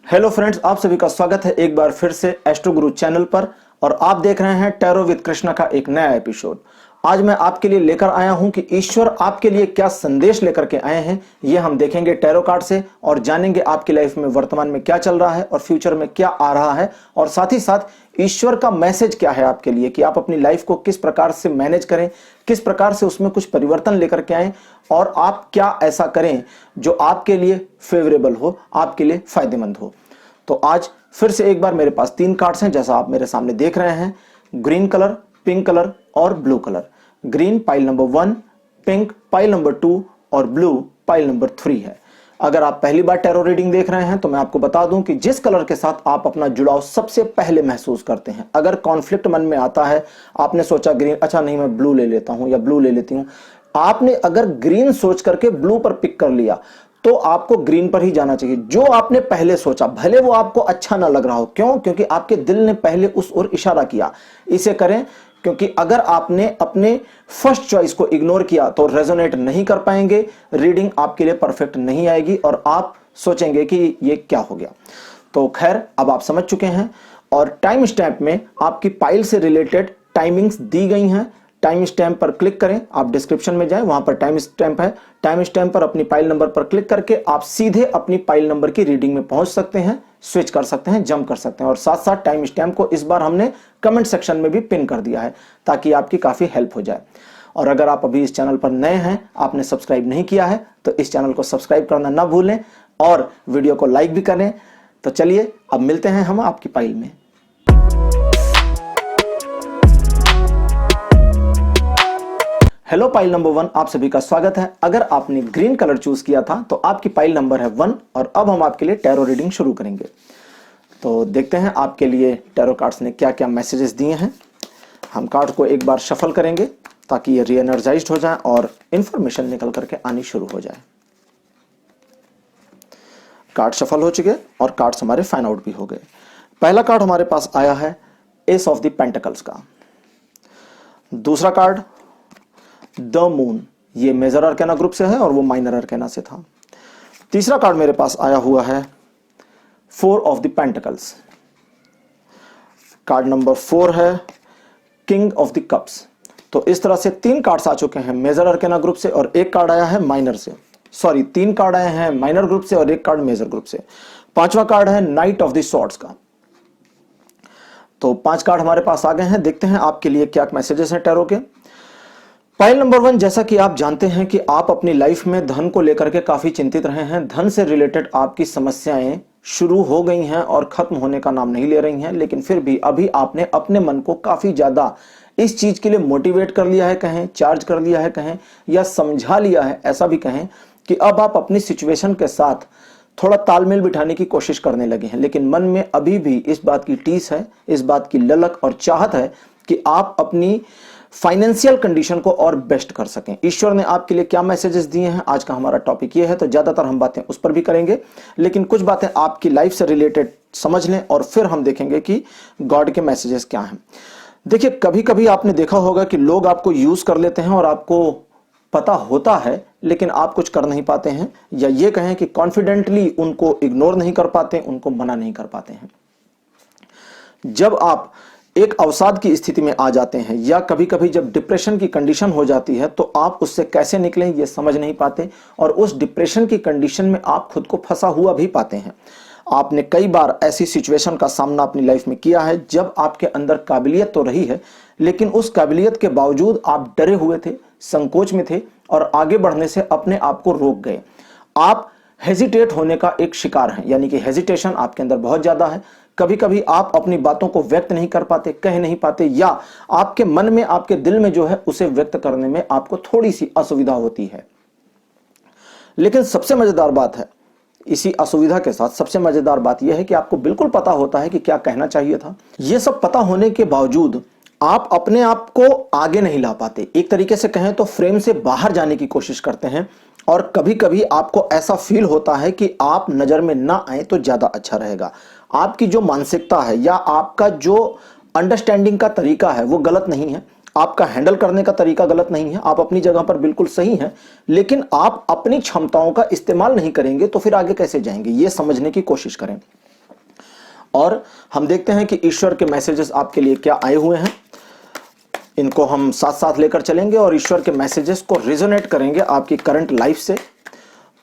Hello friends, आप सभी का स्वागत है एक बार फिर से एस्ट्रो गुरु चैनल पर। और आप देख रहे हैं टैरो विद कृष्णा का एक नया एपिसोड। आज मैं आपके लिए लेकर आया हूं कि ईश्वर आपके लिए क्या संदेश लेकर के आए हैं, ये हम देखेंगे टैरो कार्ड से और जानेंगे आपकी लाइफ में वर्तमान में क्या चल रहा है और फ्यूचर में क्या आ रहा है, और साथ ही साथ ईश्वर का मैसेज क्या है आपके लिए कि आप अपनी लाइफ को किस प्रकार से मैनेज करें, किस प्रकार से उसमें कुछ परिवर्तन लेकर के आएं और आप क्या ऐसा करें जो आपके लिए फेवरेबल हो, आपके लिए फायदेमंद हो। तो आज फिर से एक बार मेरे पास 3 कार्ड्स हैं, जैसा आप मेरे सामने देख रहे हैं। ग्रीन कलर, पिंक कलर और blue colour. Green pile number 1, pink pile number 2 और ब्लू पाइल नंबर 3 है। अगर आप पहली बार टैरो रीडिंग देख रहे हैं तो मैं आपको बता दूं कि जिस कलर के साथ आप अपना जुड़ाव सबसे पहले महसूस करते हैं, अगर कॉन्फ्लिक्ट मन में आता है, आपने सोचा ग्रीन, अच्छा नहीं मैं ब्लू ले लेता हूं या ब्लू ले लेती हूं, आपने अगर ग्रीन सोच करके ब्लू पर पिक कर लिया तो आपको ग्रीन पर ही जाना चाहिए। जो आपने पहले सोचा, भले वो आपको अच्छा ना लग रहा हो, क्यों? क्योंकि आपके दिल ने पहले उस ओर इशारा किया। इसे करें, क्योंकि अगर आपने अपने फर्स्ट चॉइस को इग्नोर किया तो रेजोनेट नहीं कर पाएंगे, रीडिंग आपके लिए परफेक्ट नहीं आएगी और आप सोचेंगे कि ये क्या हो गया। तो खैर, अब आप समझ चुके हैं और टाइम स्टैम्प में आपकी पाइल से रिलेटेड टाइमिंग्स दी गई हैं। टाइम स्टैम्प पर क्लिक करें, आप डिस्क्रिप्शन में जाएं, वहां पर टाइम स्टैम्प है। टाइम स्टैम्प पर अपनी पाइल नंबर पर क्लिक करके आप सीधे अपनी पाइल नंबर की रीडिंग में पहुंच सकते हैं, स्विच कर सकते हैं, जंप कर सकते हैं। और साथ साथ टाइम स्टैम्प को इस बार हमने कमेंट सेक्शन में भी पिन कर दिया है ताकि आपकी काफी हेल्प हो जाए। और अगर आप अभी इस चैनल पर नए हैं, आपने सब्सक्राइब नहीं किया है, तो इस चैनल को सब्सक्राइब करना ना भूलें और वीडियो को लाइक भी करें। तो चलिए अब मिलते हैं हम आपकी पाइल में। हेलो पाइल नंबर 1, आप सभी का स्वागत है। अगर आपने ग्रीन कलर चूज किया था तो आपकी पाइल नंबर है 1 और अब हम आपके लिए टैरो रीडिंग शुरू करेंगे। तो देखते हैं आपके लिए टैरो कार्ड्स ने क्या क्या मैसेजेस दिए हैं। हम कार्ड को एक बार शफल करेंगे ताकि ये रीएनर्जाइज्ड हो जाए और इंफॉर्मेशन निकल करके आनी शुरू हो जाए। कार्ड शफल हो चुके और कार्ड्स हमारे फाइन आउट भी हो गए। पहला कार्ड हमारे पास आया है एस ऑफ द पेंटिकल्स का। दूसरा कार्ड द मून, ये मेजर अरकेना ग्रुप से है और वो माइनर अरकेना से था। तीसरा कार्ड मेरे पास आया हुआ है 4 of the pentacles. Card number 4 है किंग ऑफ द कप्स। तो इस तरह से 3 कार्ड्स आ चुके हैं मेजर अरकेना ग्रुप से और एक कार्ड आया है माइनर से। सॉरी, 3 कार्ड आए हैं माइनर ग्रुप से और एक कार्ड मेजर ग्रुप से। 5वां कार्ड है नाइट ऑफ द सॉर्ड्स का। तो 5 कार्ड हमारे पास आ गए हैं। देखते हैं आपके लिए क्या मैसेजेस हैं टैरो के। पाइल नंबर 1, जैसा कि आप जानते हैं कि आप अपनी लाइफ में धन को लेकर के काफी चिंतित रहे हैं। धन से रिलेटेड आपकी समस्याएं शुरू हो गई हैं और खत्म होने का नाम नहीं ले रही हैं, लेकिन फिर भी अभी आपने अपने मन को काफी ज्यादा इस चीज के लिए मोटिवेट कर लिया है, कहें चार्ज कर लिया है, कहें या समझा लिया है, ऐसा भी कहें कि अब आप अपनी सिचुएशन के साथ थोड़ा तालमेल बिठाने की कोशिश करने लगे हैं। लेकिन मन में अभी भी इस बात की टीस है, इस बात की ललक और चाहत है कि आप अपनी फाइनेंशियल कंडीशन को और बेस्ट कर सकें। ईश्वर ने आपके लिए क्या मैसेजेस दिए हैं, आज का हमारा टॉपिक ये है, तो ज्यादातर हम बातें उस पर भी करेंगे, लेकिन कुछ बातें आपकी लाइफ से रिलेटेड समझ लें और फिर हम देखेंगे कि गॉड के मैसेजेस क्या हैं। देखिए, कभी कभी आपने देखा होगा कि लोग आपको यूज कर लेते हैं और आपको पता होता है लेकिन आप कुछ कर नहीं पाते हैं, या ये कहें कि कॉन्फिडेंटली उनको इग्नोर नहीं कर पाते, उनको मना नहीं कर पाते हैं। जब आप एक अवसाद की स्थिति में आ जाते हैं या कभी कभी जब डिप्रेशन की कंडीशन हो जाती है तो आप उससे कैसे निकलें ये समझ नहीं पाते और उस डिप्रेशन की कंडीशन में आप खुद को फंसा हुआ भी पाते हैं। आपने कई बार ऐसी सिचुएशन का सामना अपनी लाइफ में किया है जब आपके अंदर काबिलियत तो रही है, लेकिन उस काबिलियत के बावजूद आप डरे हुए थे, संकोच में थे और आगे बढ़ने से अपने आप को रोक गए। आप हेजिटेट होने का एक शिकार हैं, यानी कि हेजिटेशन आपके अंदर बहुत ज्यादा है। कभी कभी आप अपनी बातों को व्यक्त नहीं कर पाते, कह नहीं पाते, या आपके मन में, आपके दिल में जो है उसे व्यक्त करने में आपको थोड़ी सी असुविधा होती है। लेकिन सबसे मजेदार बात है, इसी असुविधा के साथ सबसे मजेदार बात यह है कि आपको बिल्कुल पता होता है कि क्या कहना चाहिए था। यह सब पता होने के बावजूद आप अपने आप को आगे नहीं ला पाते। एक तरीके से कहें तो फ्रेम से बाहर जाने की कोशिश करते हैं और कभी कभी आपको ऐसा फील होता है कि आप नजर में ना आए तो ज्यादा अच्छा रहेगा। आपकी जो मानसिकता है या आपका जो अंडरस्टैंडिंग का तरीका है वो गलत नहीं है, आपका हैंडल करने का तरीका गलत नहीं है, आप अपनी जगह पर बिल्कुल सही हैं, लेकिन आप अपनी क्षमताओं का इस्तेमाल नहीं करेंगे तो फिर आगे कैसे जाएंगे, ये समझने की कोशिश करें। और हम देखते हैं कि ईश्वर के मैसेजेस आपके लिए क्या आए हुए हैं। इनको हम साथ साथ लेकर चलेंगे और ईश्वर के मैसेजेस को रिजोनेट करेंगे आपकी करंट लाइफ से।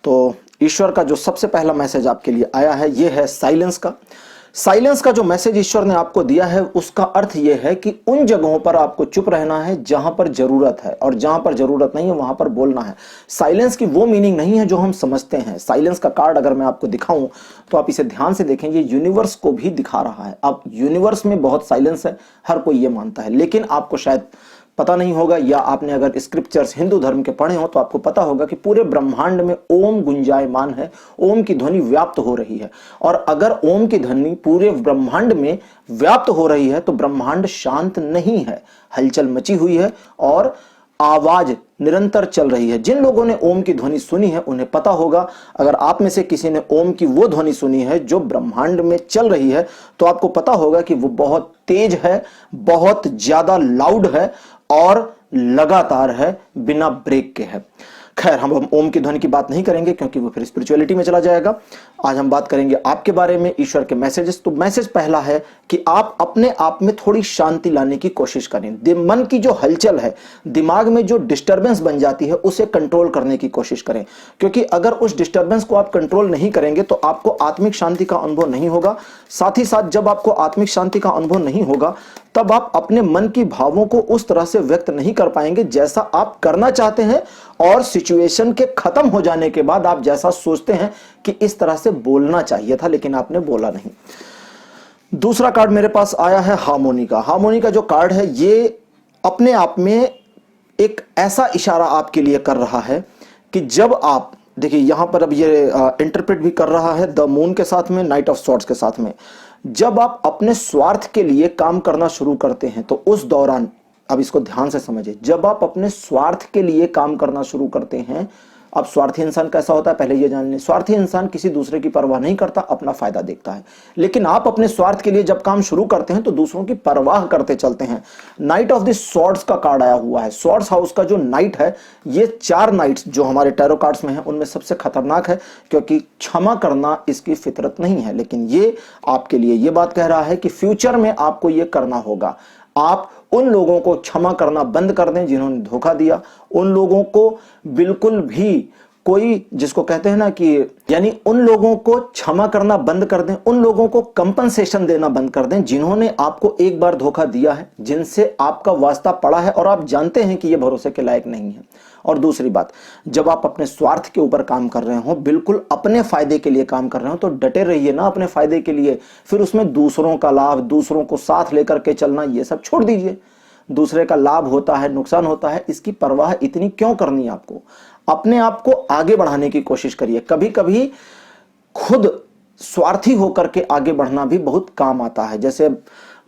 तो ईश्वर का जो सबसे पहला मैसेज आपके लिए आया है ये है साइलेंस का। साइलेंस का जो मैसेज ईश्वर ने आपको दिया है उसका अर्थ यह है कि उन जगहों पर आपको चुप रहना है जहां पर जरूरत है, और जहां पर जरूरत नहीं है वहां पर बोलना है। साइलेंस की वो मीनिंग नहीं है जो हम समझते हैं। साइलेंस का कार्ड अगर मैं आपको दिखाऊं तो आप इसे ध्यान से देखें, ये यूनिवर्स को भी दिखा रहा है। अब यूनिवर्स में बहुत साइलेंस है, हर कोई ये मानता है, लेकिन आपको शायद पता नहीं होगा, या आपने अगर स्क्रिप्चर्स हिंदू धर्म के पढ़े हो तो आपको पता होगा कि पूरे ब्रह्मांड में ओम गुंजायमान है, ओम की ध्वनि व्याप्त हो रही है। और अगर ओम की ध्वनि पूरे ब्रह्मांड में व्याप्त हो रही है तो ब्रह्मांड शांत नहीं है, हलचल मची हुई है और आवाज निरंतर चल रही है। जिन लोगों ने ओम की ध्वनि सुनी है उन्हें पता होगा, अगर आप में से किसी ने ओम की वो ध्वनि सुनी है जो ब्रह्मांड में चल रही है तो आपको पता होगा कि वो बहुत तेज है, बहुत ज्यादा लाउड है और लगातार है, बिना ब्रेक के है। खैर, हम ओम की ध्वनि की बात नहीं करेंगे क्योंकि वो फिर स्पिरिचुअलिटी में चला जाएगा। आज हम बात करेंगे आपके बारे में, ईश्वर के मैसेजेस। तो मैसेज पहला है कि आप अपने आप में थोड़ी शांति लाने की कोशिश करें। मन की जो हलचल है, दिमाग में जो डिस्टर्बेंस बन जाती है, उसे कंट्रोल करने की कोशिश करें, क्योंकि अगर उस डिस्टर्बेंस को आप कंट्रोल नहीं करेंगे तो आपको आत्मिक शांति का अनुभव नहीं होगा। साथ ही साथ जब आपको आत्मिक शांति का अनुभव नहीं होगा तब आप अपने मन की भावों को उस तरह से व्यक्त नहीं कर पाएंगे जैसा आप करना चाहते हैं, और सिचुएशन के खत्म हो जाने के बाद आप जैसा सोचते हैं कि इस तरह से बोलना चाहिए था लेकिन आपने बोला नहीं। दूसरा कार्ड मेरे पास आया है हार्मोनी का। हार्मोनी का जो कार्ड है ये अपने आप में एक ऐसा इशारा आपके लिए कर रहा है कि जब आप देखिए, यहां पर अब ये इंटरप्रेट भी कर रहा है द मून के साथ में, नाइट ऑफ सॉर्ड्स के साथ में। जब आप अपने स्वार्थ के लिए काम करना शुरू करते हैं तो उस दौरान, अब इसको ध्यान से समझिए, जब आप अपने स्वार्थ के लिए काम करना शुरू करते हैं, अब स्वार्थी इंसान कैसा होता है पहले ये जान लें। स्वार्थी इंसान किसी दूसरे की परवाह नहीं करता, अपना फायदा देखता है। लेकिन आप अपने स्वार्थ के लिए जब काम शुरू करते हैं तो दूसरों की परवाह करते चलते हैं। नाइट ऑफ द सॉर्ड्स का कार्ड आया हुआ है। सॉर्ड्स हाउस का जो नाइट है, ये 4 नाइट्स जो हमारे टैरो कार्ड्स में है उनमें सबसे खतरनाक है, क्योंकि क्षमा करना इसकी फितरत नहीं है। लेकिन ये आपके लिए ये बात कह रहा है कि फ्यूचर में आपको ये करना होगा। आप उन लोगों को क्षमा करना बंद कर दें जिन्होंने धोखा दिया। उन लोगों को बिल्कुल भी कोई, जिसको कहते हैं ना कि, यानी उन लोगों को क्षमा करना बंद कर दें, उन लोगों को कंपनसेशन देना बंद कर दें जिन्होंने आपको एक बार धोखा दिया है, जिनसे आपका वास्ता पड़ा है और आप जानते हैं कि ये भरोसे के लायक नहीं है। और दूसरी बात, जब आप अपने स्वार्थ के ऊपर काम कर रहे हो, बिल्कुल अपने फायदे के लिए काम कर रहे हो, तो डटे रहिए ना अपने फायदे के लिए। फिर उसमें दूसरों का लाभ, दूसरों को साथ लेकर के चलना, ये सब छोड़ दीजिए। दूसरे का लाभ होता है, नुकसान होता है, इसकी परवाह इतनी क्यों करनी है आपको? अपने आप को आगे बढ़ाने की कोशिश करिए। कभी कभी खुद स्वार्थी होकर के आगे बढ़ना भी बहुत काम आता है। जैसे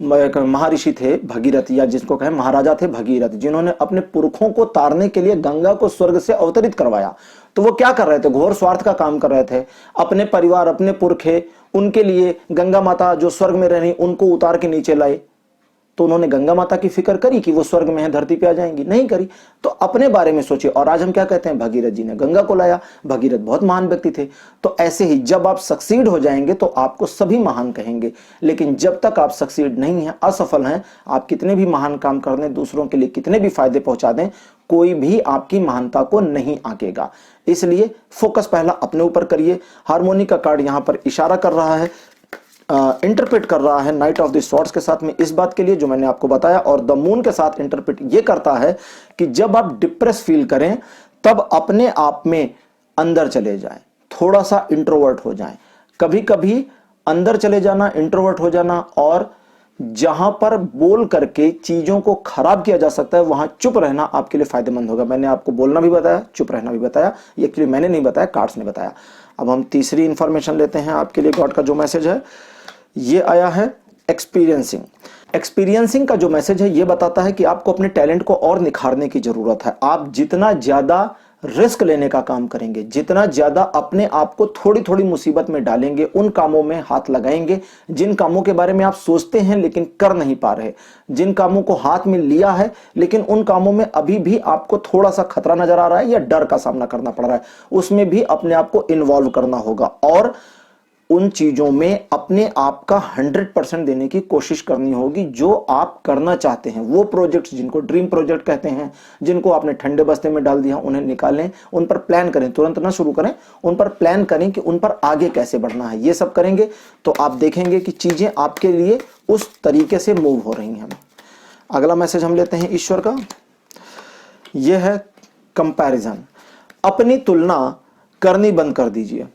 महर्षि थे भगीरथ, या जिसको कहें महाराजा थे भगीरथ, जिन्होंने अपने पुरखों को तारने के लिए गंगा को स्वर्ग से अवतरित करवाया। तो वो क्या कर रहे थे? घोर स्वार्थ का काम कर रहे थे। अपने परिवार, अपने पुरखे, उनके लिए गंगा माता जो स्वर्ग में रह रही, उनको उतार के नीचे लाए। तो उन्होंने गंगा माता की फिक्र करी कि वो स्वर्ग में है, धरती पे आ जाएंगी? नहीं करी। तो अपने बारे में सोचिए। और आज हम क्या कहते हैं? भगीरथ जी ने गंगा को लाया, भगीरथ बहुत महान व्यक्ति थे। तो ऐसे ही जब आप सक्सीड हो जाएंगे तो आपको सभी महान कहेंगे, लेकिन जब तक आप सक्सीड नहीं है, असफल हैं, आप कितने भी महान काम कर दें, दूसरों के लिए कितने भी फायदे पहुंचा दें, कोई भी आपकी महानता को नहीं आंकेगा। इसलिए फोकस पहला अपने ऊपर करिए। हार्मोनी का कार्ड यहां पर इशारा कर रहा है, इंटरप्रेट कर रहा है नाइट ऑफ द सॉर्ड्स के साथ में इस बात के लिए जो मैंने आपको बताया, और द मून के साथ इंटरप्रेट ये करता है कि जब आप डिप्रेस फील करें तब अपने आप में अंदर चले जाएं, थोड़ा सा इंट्रोवर्ट हो जाएं। कभी कभी अंदर चले जाना, इंट्रोवर्ट हो जाना, और जहां पर बोल करके चीजों को खराब किया जा सकता है वहां चुप रहना आपके लिए फायदेमंद होगा। मैंने आपको बोलना भी बताया, चुप रहना भी बताया। ये एक्चुअली मैंने नहीं बताया, कार्ड्स ने बताया। अब हम तीसरी इंफॉर्मेशन लेते हैं आपके लिए। गॉड का जो मैसेज है ये आया है एक्सपीरियंसिंग। एक्सपीरियंसिंग का जो मैसेज है ये बताता है कि आपको अपने टैलेंट को और निखारने की जरूरत है। आप जितना ज्यादा रिस्क लेने का काम करेंगे, जितना ज्यादा अपने आप को थोड़ी थोड़ी मुसीबत में डालेंगे, उन कामों में हाथ लगाएंगे जिन कामों के बारे में आप सोचते हैं लेकिन कर नहीं पा रहे, जिन कामों को हाथ में लिया है लेकिन उन कामों में अभी भी आपको थोड़ा सा खतरा नजर आ रहा है या डर का सामना करना पड़ रहा है, उसमें भी अपने आप को इन्वॉल्व करना होगा। और उन चीजों में अपने आप का 100% देने की कोशिश करनी होगी जो आप करना चाहते हैं। वो प्रोजेक्ट्स जिनको ड्रीम प्रोजेक्ट कहते हैं, जिनको आपने ठंडे बस्ते में डाल दिया, उन्हें निकालें, उन पर प्लान करें, तुरंत ना शुरू करें, उन पर प्लान करें कि उन पर आगे कैसे बढ़ना है। ये सब करेंगे तो आप देखेंगे कि चीजें आपके लिए उस तरीके से मूव हो रही हैं। अगला मैसेज हम लेते हैं ईश्वर का, यह है कंपैरिजन। अपनी तुलना करनी बंद कर दीजिए।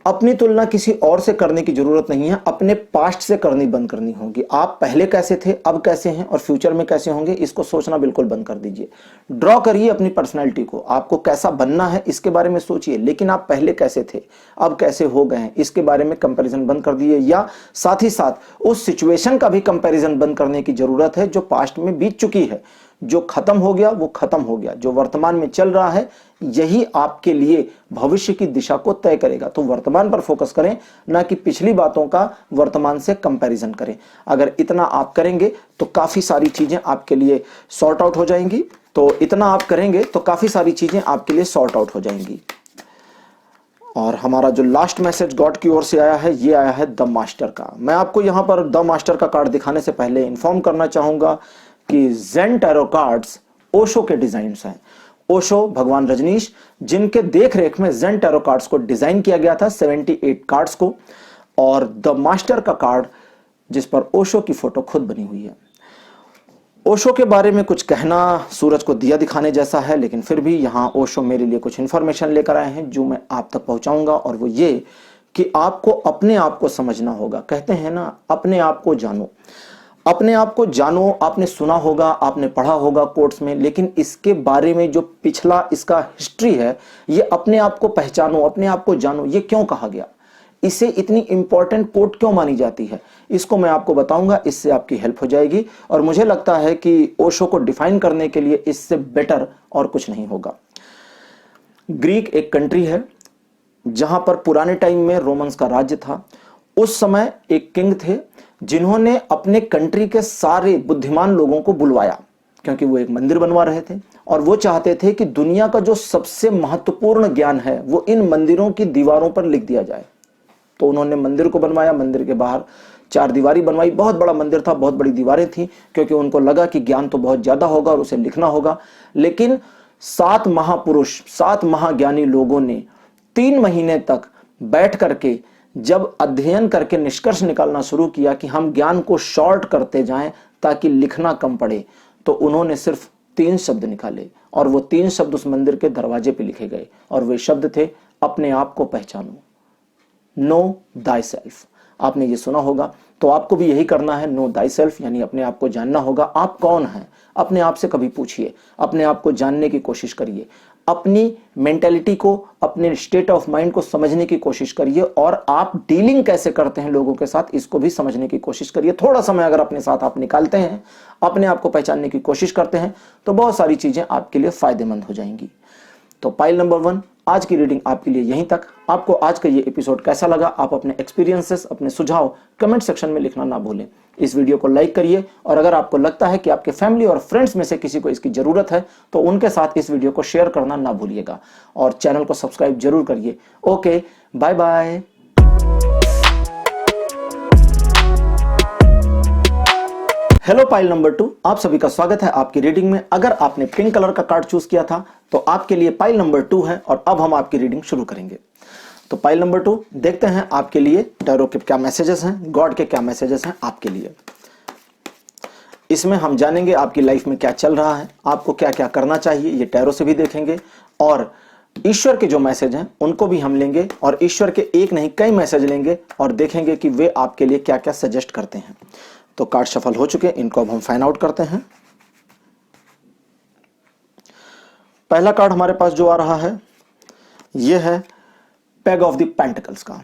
अपनी तुलना किसी और से करने की जरूरत नहीं है, अपने पास्ट से करनी बंद करनी होगी। आप पहले कैसे थे, अब कैसे हैं और फ्यूचर में कैसे होंगे, इसको सोचना बिल्कुल बंद कर दीजिए। ड्रॉ करिए अपनी पर्सनैलिटी को, आपको कैसा बनना है इसके बारे में सोचिए, लेकिन आप पहले कैसे थे, अब कैसे हो गए हैं, इसके बारे में कंपैरिजन बंद कर दीजिए। या साथ ही साथ उस सिचुएशन का भी कंपैरिजन बंद करने की जरूरत है जो पास्ट में बीत चुकी है। जो खत्म हो गया वो खत्म हो गया, जो वर्तमान में चल रहा है यही आपके लिए भविष्य की दिशा को तय करेगा। तो वर्तमान पर फोकस करें, ना कि पिछली बातों का वर्तमान से कंपैरिजन करें। अगर इतना आप करेंगे तो काफी सारी चीजें आपके लिए सॉर्ट आउट हो जाएंगी। तो इतना आप करेंगे तो काफी सारी चीजें आपके लिए सॉर्ट आउट हो जाएंगी। और हमारा जो लास्ट मैसेज गॉड की ओर से आया है, ये आया है द मास्टर का। मैं आपको यहां पर द मास्टर का कार्ड दिखाने से पहले इन्फॉर्म करना चाहूंगा कि ज़ेन टैरो कार्ड्स ओशो के डिजाइन्स हैं। ओशो भगवान रजनीश, जिनके देख रेख में ज़ेन टैरो कार्ड्स को डिजाइन किया गया था, 78 कार्ड्स को। और द मास्टर का कार्ड जिस पर ओशो की फोटो खुद बनी हुई है। ओशो के बारे में कुछ कहना सूरज को दिया दिखाने जैसा है, लेकिन फिर भी यहां ओशो मेरे लिए कुछ इंफॉर्मेशन लेकर आए हैं जो मैं आप तक पहुंचाऊंगा। और वो ये कि आपको अपने आप को समझना होगा। कहते हैं ना, अपने आप को जानो, अपने आप को जानो। आपने सुना होगा, आपने पढ़ा होगा कोर्ट्स में, लेकिन इसके बारे में जो पिछला इसका हिस्ट्री है, ये अपने आप को पहचानो, अपने आप को जानो, ये क्यों कहा गया, इसे इतनी इंपॉर्टेंट कोर्ट क्यों मानी जाती है, इसको मैं आपको बताऊंगा। इससे आपकी हेल्प हो जाएगी। और मुझे लगता है कि ओशो को डिफाइन करने के लिए इससे बेटर और कुछ नहीं होगा। ग्रीक एक कंट्री है जहां पर पुराने टाइम में रोमन्स का राज्य था। उस समय एक किंग थे जिन्होंने अपने कंट्री के सारे बुद्धिमान लोगों को बुलवाया, क्योंकि वो एक मंदिर बनवा रहे थे और वो चाहते थे कि दुनिया का जो सबसे महत्वपूर्ण ज्ञान है वो इन मंदिरों की दीवारों पर लिख दिया जाए। तो उन्होंने मंदिर को बनवाया, मंदिर के बाहर 4 दीवारी बनवाई। बहुत बड़ा मंदिर था, बहुत बड़ी दीवारें थी, क्योंकि उनको लगा कि ज्ञान तो बहुत ज्यादा होगा और उसे लिखना होगा। लेकिन 7 महापुरुष, 7 महाज्ञानी लोगों ने 3 महीने तक बैठ करके जब अध्ययन करके निष्कर्ष निकालना शुरू किया कि हम ज्ञान को शॉर्ट करते जाएं ताकि लिखना कम पड़े, तो उन्होंने सिर्फ 3 शब्द निकाले और वो 3 शब्द उस मंदिर के दरवाजे पे लिखे गए। और वे शब्द थे, अपने आप को पहचानो, नो दाई सेल्फ। आपने ये सुना होगा, तो आपको भी यही करना है, नो दाई सेल्फ, यानी अपने आप को जानना होगा। आप कौन हैं, अपने आप से कभी पूछिए, अपने आप को जानने की कोशिश करिए, अपनी मेंटेलिटी को, अपने स्टेट ऑफ माइंड को समझने की कोशिश करिए, और आप डीलिंग कैसे करते हैं लोगों के साथ, इसको भी समझने की कोशिश करिए। थोड़ा समय अगर अपने साथ आप निकालते हैं, अपने आप को पहचानने की कोशिश करते हैं, तो बहुत सारी चीजें आपके लिए फायदेमंद हो जाएंगी। तो पाइल नंबर 1, आज की रीडिंग आपके लिए यहीं तक। आपको आज का ये एपिसोड कैसा लगा, आप अपने एक्सपीरियंसेस, अपने सुझाव कमेंट सेक्शन में लिखना ना भूलें। इस वीडियो को लाइक करिए, और अगर आपको लगता है कि आपके फैमिली और फ्रेंड्स में से किसी को इसकी जरूरत है तो उनके साथ इस वीडियो को शेयर करना ना भूलिएगा, और चैनल को सब्सक्राइब जरूर करिए। Okay, bye bye. Hello pile number 2, आप सभी का स्वागत है आपकी रीडिंग में। अगर आपने पिंक कलर का कार्ड चूज किया था तो आपके लिए पाइल नंबर 2 है, और अब हम आपकी रीडिंग शुरू करेंगे। तो पाइल नंबर 2, देखते हैं आपके लिए टैरो के क्या मैसेजेस हैं, गॉड के क्या मैसेजेस हैं आपके लिए। इसमें हम जानेंगे आपकी लाइफ में क्या चल रहा है, आपको क्या क्या करना चाहिए, ये टैरो से भी देखेंगे, और ईश्वर के जो मैसेज हैं उनको भी हम लेंगे, और ईश्वर के एक नहीं कई मैसेज लेंगे और देखेंगे कि वे आपके लिए क्या क्या सजेस्ट करते हैं। तो कार्ड शफल हो चुके हैं, इनको अब हम फाइंड आउट करते हैं। पहला कार्ड हमारे पास जो आ रहा है यह है पैग ऑफ द पेंटिकल्स का,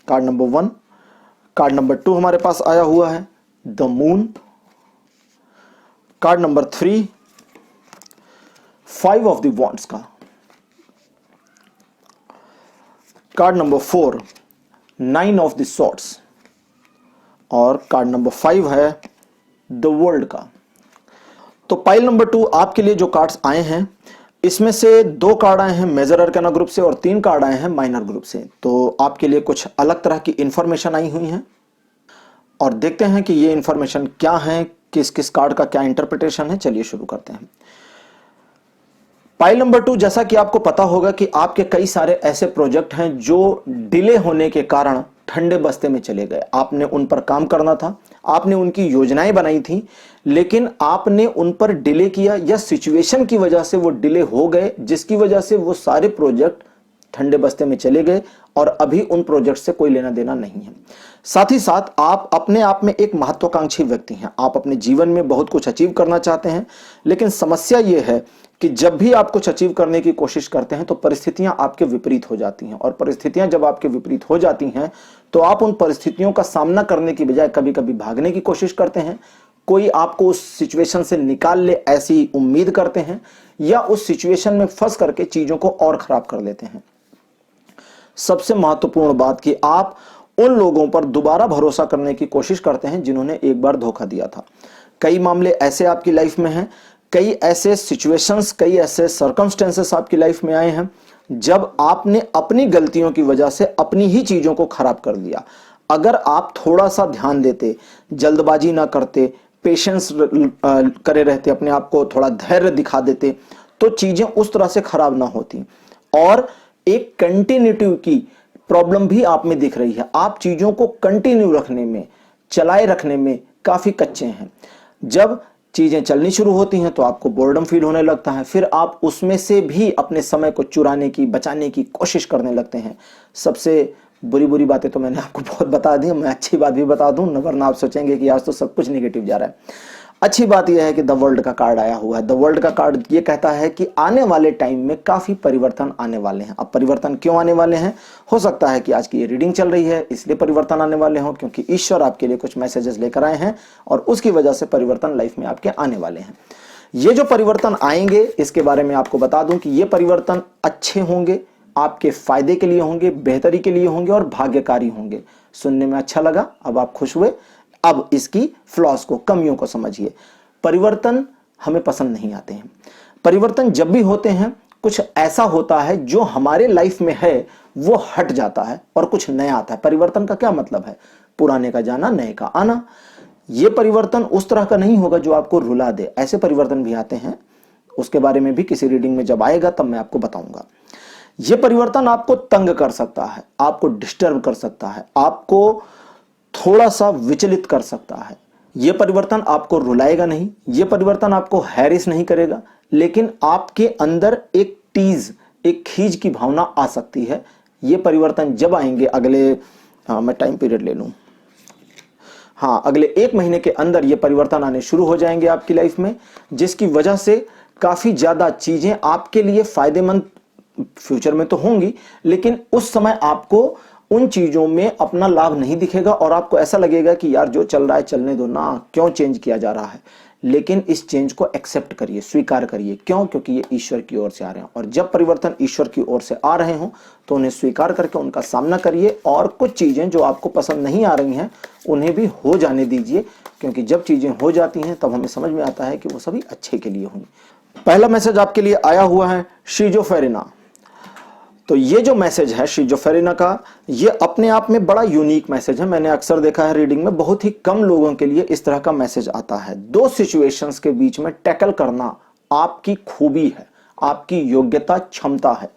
कार्ड नंबर 1। कार्ड नंबर 2 हमारे पास आया हुआ है the moon. Card number 3 5 of the wands का। Card number 4 9 of the swords, और कार्ड नंबर 5 है द वर्ल्ड का। तो पाइल नंबर 2 आपके लिए जो कार्ड्स आए हैं, इसमें से 2 कार्ड आए हैं मेजर अरकाना ग्रुप से और 3 कार्ड आए हैं माइनर ग्रुप से। तो आपके लिए कुछ अलग तरह की इंफॉर्मेशन आई हुई है और देखते हैं कि ये इंफॉर्मेशन क्या है, किस किस कार्ड का क्या इंटरप्रिटेशन है। चलिए शुरू करते हैं। पाइल नंबर 2, जैसा कि आपको पता होगा कि आपके कई सारे ऐसे प्रोजेक्ट हैं जो डिले होने के कारण ठंडे बस्ते में चले गए। आपने उन पर काम करना था, आपने उनकी योजनाएं बनाई थी, लेकिन आपने उन पर डिले किया या सिचुएशन की वजह से वो डिले हो गए, जिसकी वजह से वो सारे प्रोजेक्ट ठंडे बस्ते में चले गए और अभी उन प्रोजेक्ट से कोई लेना देना नहीं है। साथ ही साथ आप अपने आप में एक महत्वाकांक्षी व्यक्ति हैं। आप अपने जीवन में बहुत कुछ अचीव करना चाहते हैं, लेकिन समस्या यह है कि जब भी आप कुछ अचीव करने की कोशिश करते हैं तो परिस्थितियां आपके विपरीत हो जाती हैं, और परिस्थितियां जब आपके विपरीत हो जाती हैं तो आप उन परिस्थितियों का सामना करने की बजाय कभी कभी भागने की कोशिश करते हैं। कोई आपको उस सिचुएशन से निकाल ले ऐसी उम्मीद करते हैं, या उस सिचुएशन में फंस करके चीजों को और खराब कर लेते हैं। सबसे महत्वपूर्ण बात कि आप उन लोगों पर दोबारा भरोसा करने की कोशिश करते हैं जिन्होंने एक बार धोखा दिया था। कई मामले ऐसे आपकी लाइफ में हैं, कई ऐसे सिचुएशंस, कई ऐसे सर्कमस्टेंसेस आपकी लाइफ में आए हैं जब आपने अपनी गलतियों की वजह से अपनी ही चीजों को खराब कर दिया। अगर आप थोड़ा सा ध्यान देते, जल्दबाजी ना करते, पेशेंस करे रहते, अपने आप को थोड़ा धैर्य दिखा देते, तो चीजें उस तरह से खराब ना होती। और एक कंटिन्यूटी की प्रॉब्लम भी आप में दिख रही है। आप चीजों को कंटिन्यू रखने में, चलाए रखने में काफी कच्चे हैं। जब चीजें चलनी शुरू होती हैं तो आपको बोर्डम फील होने लगता है, फिर आप उसमें से भी अपने समय को चुराने की, बचाने की कोशिश करने लगते हैं। सबसे बुरी बातें तो मैंने आपको बहुत बता दी, मैं अच्छी बात भी बता दूं, वरना आप सोचेंगे कि आज तो सब कुछ निगेटिव जा रहा है। अच्छी बात यह है कि द वर्ल्ड का कार्ड आया हुआ है। द वर्ल्ड का कार्ड ये कहता है कि आने वाले टाइम में काफी परिवर्तन आने वाले हैं। अब परिवर्तन क्यों आने वाले हैं? हो सकता है कि आज की ये रीडिंग चल रही है इसलिए परिवर्तन आने वाले हों, क्योंकि ईश्वर आपके लिए कुछ मैसेजेस लेकर आए हैं और उसकी वजह से परिवर्तन लाइफ में आपके आने वाले हैं। ये जो परिवर्तन आएंगे इसके बारे में आपको बता दूं कि ये परिवर्तन अच्छे होंगे, आपके फायदे के लिए होंगे, बेहतरी के लिए होंगे और भाग्यकारी होंगे। सुनने में अच्छा लगा, अब आप खुश हुए। अब इसकी फ्लॉस को, कमियों को समझिए। परिवर्तन हमें पसंद नहीं आते हैं। परिवर्तन जब भी होते हैं कुछ ऐसा होता है जो हमारे लाइफ में है वो हट जाता है और कुछ नया आता है। परिवर्तन का क्या मतलब है? पुराने का जाना, नए का आना। ये परिवर्तन उस तरह का नहीं होगा जो आपको रुला दे। ऐसे परिवर्तन भी आते हैं, उसके बारे में भी किसी रीडिंग में जब आएगा तब मैं आपको बताऊंगा। यह परिवर्तन आपको तंग कर सकता है, आपको डिस्टर्ब कर सकता है, आपको थोड़ा सा विचलित कर सकता है। यह परिवर्तन आपको रुलाएगा नहीं, यह परिवर्तन आपको हैरिस नहीं करेगा, लेकिन आपके अंदर एक टीज, एक खींच की भावना आ सकती है। यह परिवर्तन जब आएंगे अगले, मैं टाइम पीरियड ले लूं, अगले 1 महीने के अंदर यह परिवर्तन आने शुरू हो जाएंगे आपकी लाइफ में, जिसकी वजह से काफी ज्यादा चीजें आपके लिए फायदेमंद फ्यूचर में तो होंगी, लेकिन उस समय आपको उन चीजों में अपना लाभ नहीं दिखेगा और आपको ऐसा लगेगा कि यार जो चल रहा है चलने दो ना, क्यों चेंज किया जा रहा है। लेकिन इस चेंज को एक्सेप्ट करिए, स्वीकार करिए। क्यों? क्योंकि ये ईश्वर की ओर से आ रहे हैं, और जब परिवर्तन ईश्वर की ओर से आ रहे हों तो उन्हें स्वीकार करके उनका सामना करिए, और कुछ चीजें जो आपको पसंद नहीं आ रही हैं उन्हें भी हो जाने दीजिए, क्योंकि जब चीजें हो जाती हैं तब हमें समझ में आता है कि वो सभी अच्छे के लिए हुई। पहला मैसेज आपके लिए आया हुआ है शिजोफ्रेनिया। तो ये जो मैसेज है शिजोफ्रेनिया का, ये अपने आप में बड़ा यूनिक मैसेज है। मैंने अक्सर देखा है रीडिंग में, बहुत ही कम लोगों के लिए इस तरह का मैसेज आता है। 2 सिचुएशंस के बीच में टैकल करना आपकी खूबी है, आपकी योग्यता, क्षमता है।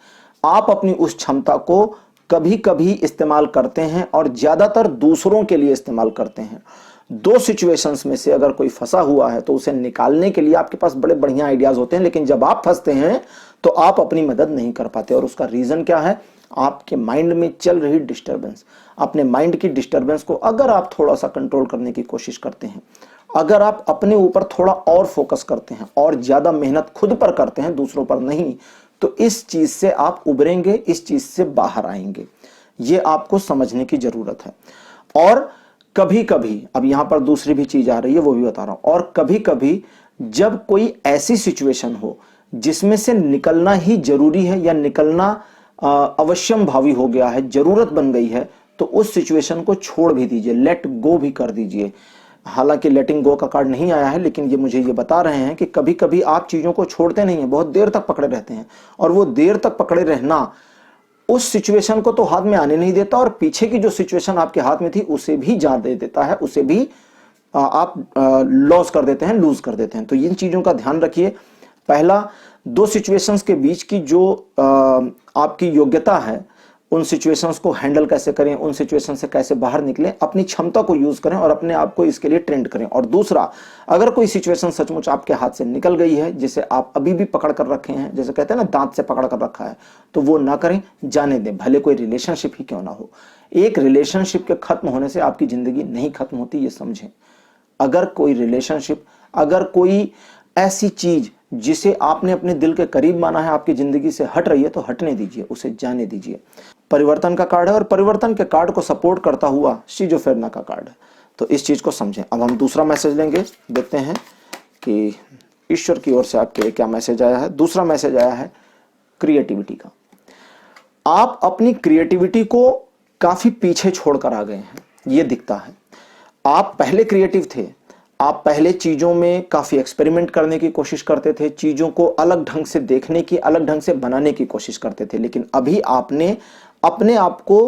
आप अपनी उस क्षमता को कभी कभी इस्तेमाल करते हैं और ज्यादातर दूसरों के लिए इस्तेमाल करते हैं। 2 सिचुएशंस में से अगर कोई फंसा हुआ है तो उसे निकालने के लिए आपके पास बड़े बढ़िया आइडियाज होते हैं, लेकिन जब आप फंसते हैं तो आप अपनी मदद नहीं कर पाते। और उसका रीजन क्या है? आपके माइंड में चल रही डिस्टर्बेंस। अपने माइंड की डिस्टर्बेंस को अगर आप थोड़ा सा कंट्रोल करने की कोशिश करते हैं, अगर आप अपने ऊपर थोड़ा और फोकस करते हैं और ज्यादा मेहनत खुद पर करते हैं, दूसरों पर नहीं, तो इस चीज से आप उभरेंगे, इस चीज से बाहर आएंगे। ये आपको समझने की जरूरत है। और कभी कभी, अब यहां पर दूसरी भी चीज आ रही है वो भी बता रहा हूं, और कभी कभी जब कोई ऐसी सिचुएशन हो जिसमें से निकलना ही जरूरी है या निकलना अवश्यम भावी हो गया है, जरूरत बन गई है, तो उस सिचुएशन को छोड़ भी दीजिए, लेट गो भी कर दीजिए। हालांकि लेटिंग गो का कार्ड नहीं आया है, लेकिन ये मुझे ये बता रहे हैं कि कभी कभी आप चीज़ों को छोड़ते नहीं हैं, बहुत देर तक पकड़े रहते हैं, और वो देर तक पकड़े रहना उस सिचुएशन को तो हाथ में आने नहीं देता, और पीछे की जो सिचुएशन आपके हाथ में थी उसे भी जान दे देता है, उसे भी आप लॉस कर देते हैं, लूज कर देते हैं। तो इन चीज़ों का ध्यान रखिए। पहला, दो सिचुएशंस के बीच की जो आपकी योग्यता है, उन सिचुएशंस को हैंडल कैसे करें, उन सिचुएशन से कैसे बाहर निकलें, अपनी क्षमता को यूज करें और अपने आप को इसके लिए ट्रेंड करें। और दूसरा, अगर कोई सिचुएशन सचमुच आपके हाथ से निकल गई है, जिसे आप अभी भी पकड़ कर रखे हैं, जैसे कहते हैं ना दांत से पकड़ कर रखा है, तो वो ना करें, जाने दें, भले कोई रिलेशनशिप ही क्यों ना हो। एक रिलेशनशिप के खत्म होने से आपकी जिंदगी नहीं खत्म होती, ये समझें। अगर कोई रिलेशनशिप, अगर कोई ऐसी चीज जिसे आपने अपने दिल के करीब माना है आपकी जिंदगी से हट रही है, तो हटने दीजिए, उसे जाने दीजिए। परिवर्तन का कार्ड है, और परिवर्तन के कार्ड को सपोर्ट करता हुआ शिजोफ्रेनिया का कार्ड है, तो इस चीज को समझें। अब हम दूसरा मैसेज लेंगे, देखते हैं कि ईश्वर की ओर से आपके लिए क्या मैसेज आया है। दूसरा मैसेज आया है क्रिएटिविटी का। आप अपनी क्रिएटिविटी को काफी पीछे छोड़कर आ गए हैं, ये दिखता है। आप पहले क्रिएटिव थे, आप पहले चीजों में काफी एक्सपेरिमेंट करने की कोशिश करते थे, चीजों को अलग ढंग से देखने की, अलग ढंग से बनाने की कोशिश करते थे, लेकिन अभी आपने अपने आप को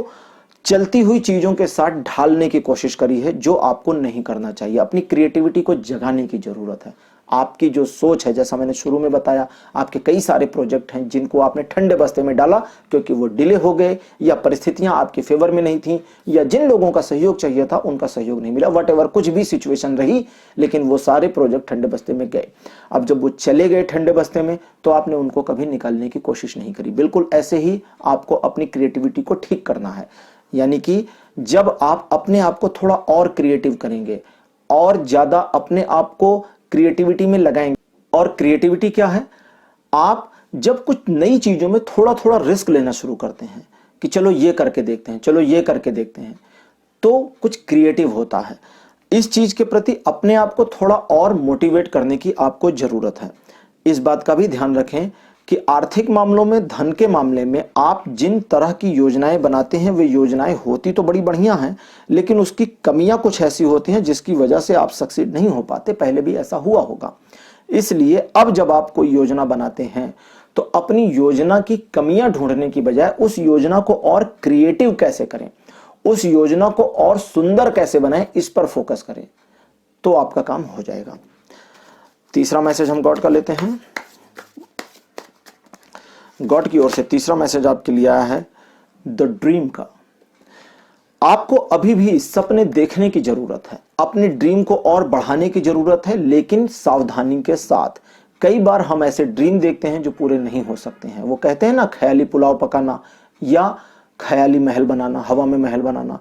चलती हुई चीजों के साथ ढालने की कोशिश करी है, जो आपको नहीं करना चाहिए। अपनी क्रिएटिविटी को जगाने की जरूरत है। आपकी जो सोच है, जैसा मैंने शुरू में बताया, आपके कई सारे प्रोजेक्ट हैं जिनको आपने ठंडे बस्ते में डाला क्योंकि वो डिले हो गए, या परिस्थितियां आपके फेवर में नहीं थी, या जिन लोगों का सहयोग चाहिए था उनका सहयोग नहीं मिला, वट कुछ भी सिचुएशन रही, लेकिन वो सारे प्रोजेक्ट ठंडे बस्ते में गए। अब जब वो चले गए ठंडे बस्ते में, तो आपने उनको कभी निकालने की कोशिश नहीं करी। बिल्कुल ऐसे ही आपको अपनी क्रिएटिविटी को ठीक करना है। यानी कि जब आप अपने आप को थोड़ा और क्रिएटिव करेंगे, और ज्यादा अपने आप को क्रिएटिविटी में लगाएंगे। और क्रिएटिविटी क्या है? आप जब कुछ नई चीजों में थोड़ा थोड़ा रिस्क लेना शुरू करते हैं कि चलो ये करके देखते हैं, चलो ये करके देखते हैं, तो कुछ क्रिएटिव होता है। इस चीज के प्रति अपने आप को थोड़ा और मोटिवेट करने की आपको जरूरत है। इस बात का भी ध्यान रखें कि आर्थिक मामलों में, धन के मामले में आप जिन तरह की योजनाएं बनाते हैं, वे योजनाएं होती तो बड़ी बढ़िया हैं, लेकिन उसकी कमियां कुछ ऐसी होती हैं जिसकी वजह से आप सक्सीड नहीं हो पाते। पहले भी ऐसा हुआ होगा। इसलिए अब जब आप कोई योजना बनाते हैं, तो अपनी योजना की कमियां ढूंढने की बजाय उस योजना को और क्रिएटिव कैसे करें, उस योजना को और सुंदर कैसे बनाएं, इस पर फोकस करें, तो आपका काम हो जाएगा। तीसरा मैसेज हम गॉड का लेते हैं। गॉड की ओर से तीसरा मैसेज आपके लिए आया है द ड्रीम का। आपको अभी भी सपने देखने की जरूरत है, अपने ड्रीम को और बढ़ाने की जरूरत है, लेकिन सावधानी के साथ। कई बार हम ऐसे ड्रीम देखते हैं जो पूरे नहीं हो सकते हैं। वो कहते हैं ना, ख्याली पुलाव पकाना या ख्याली महल बनाना, हवा में महल बनाना।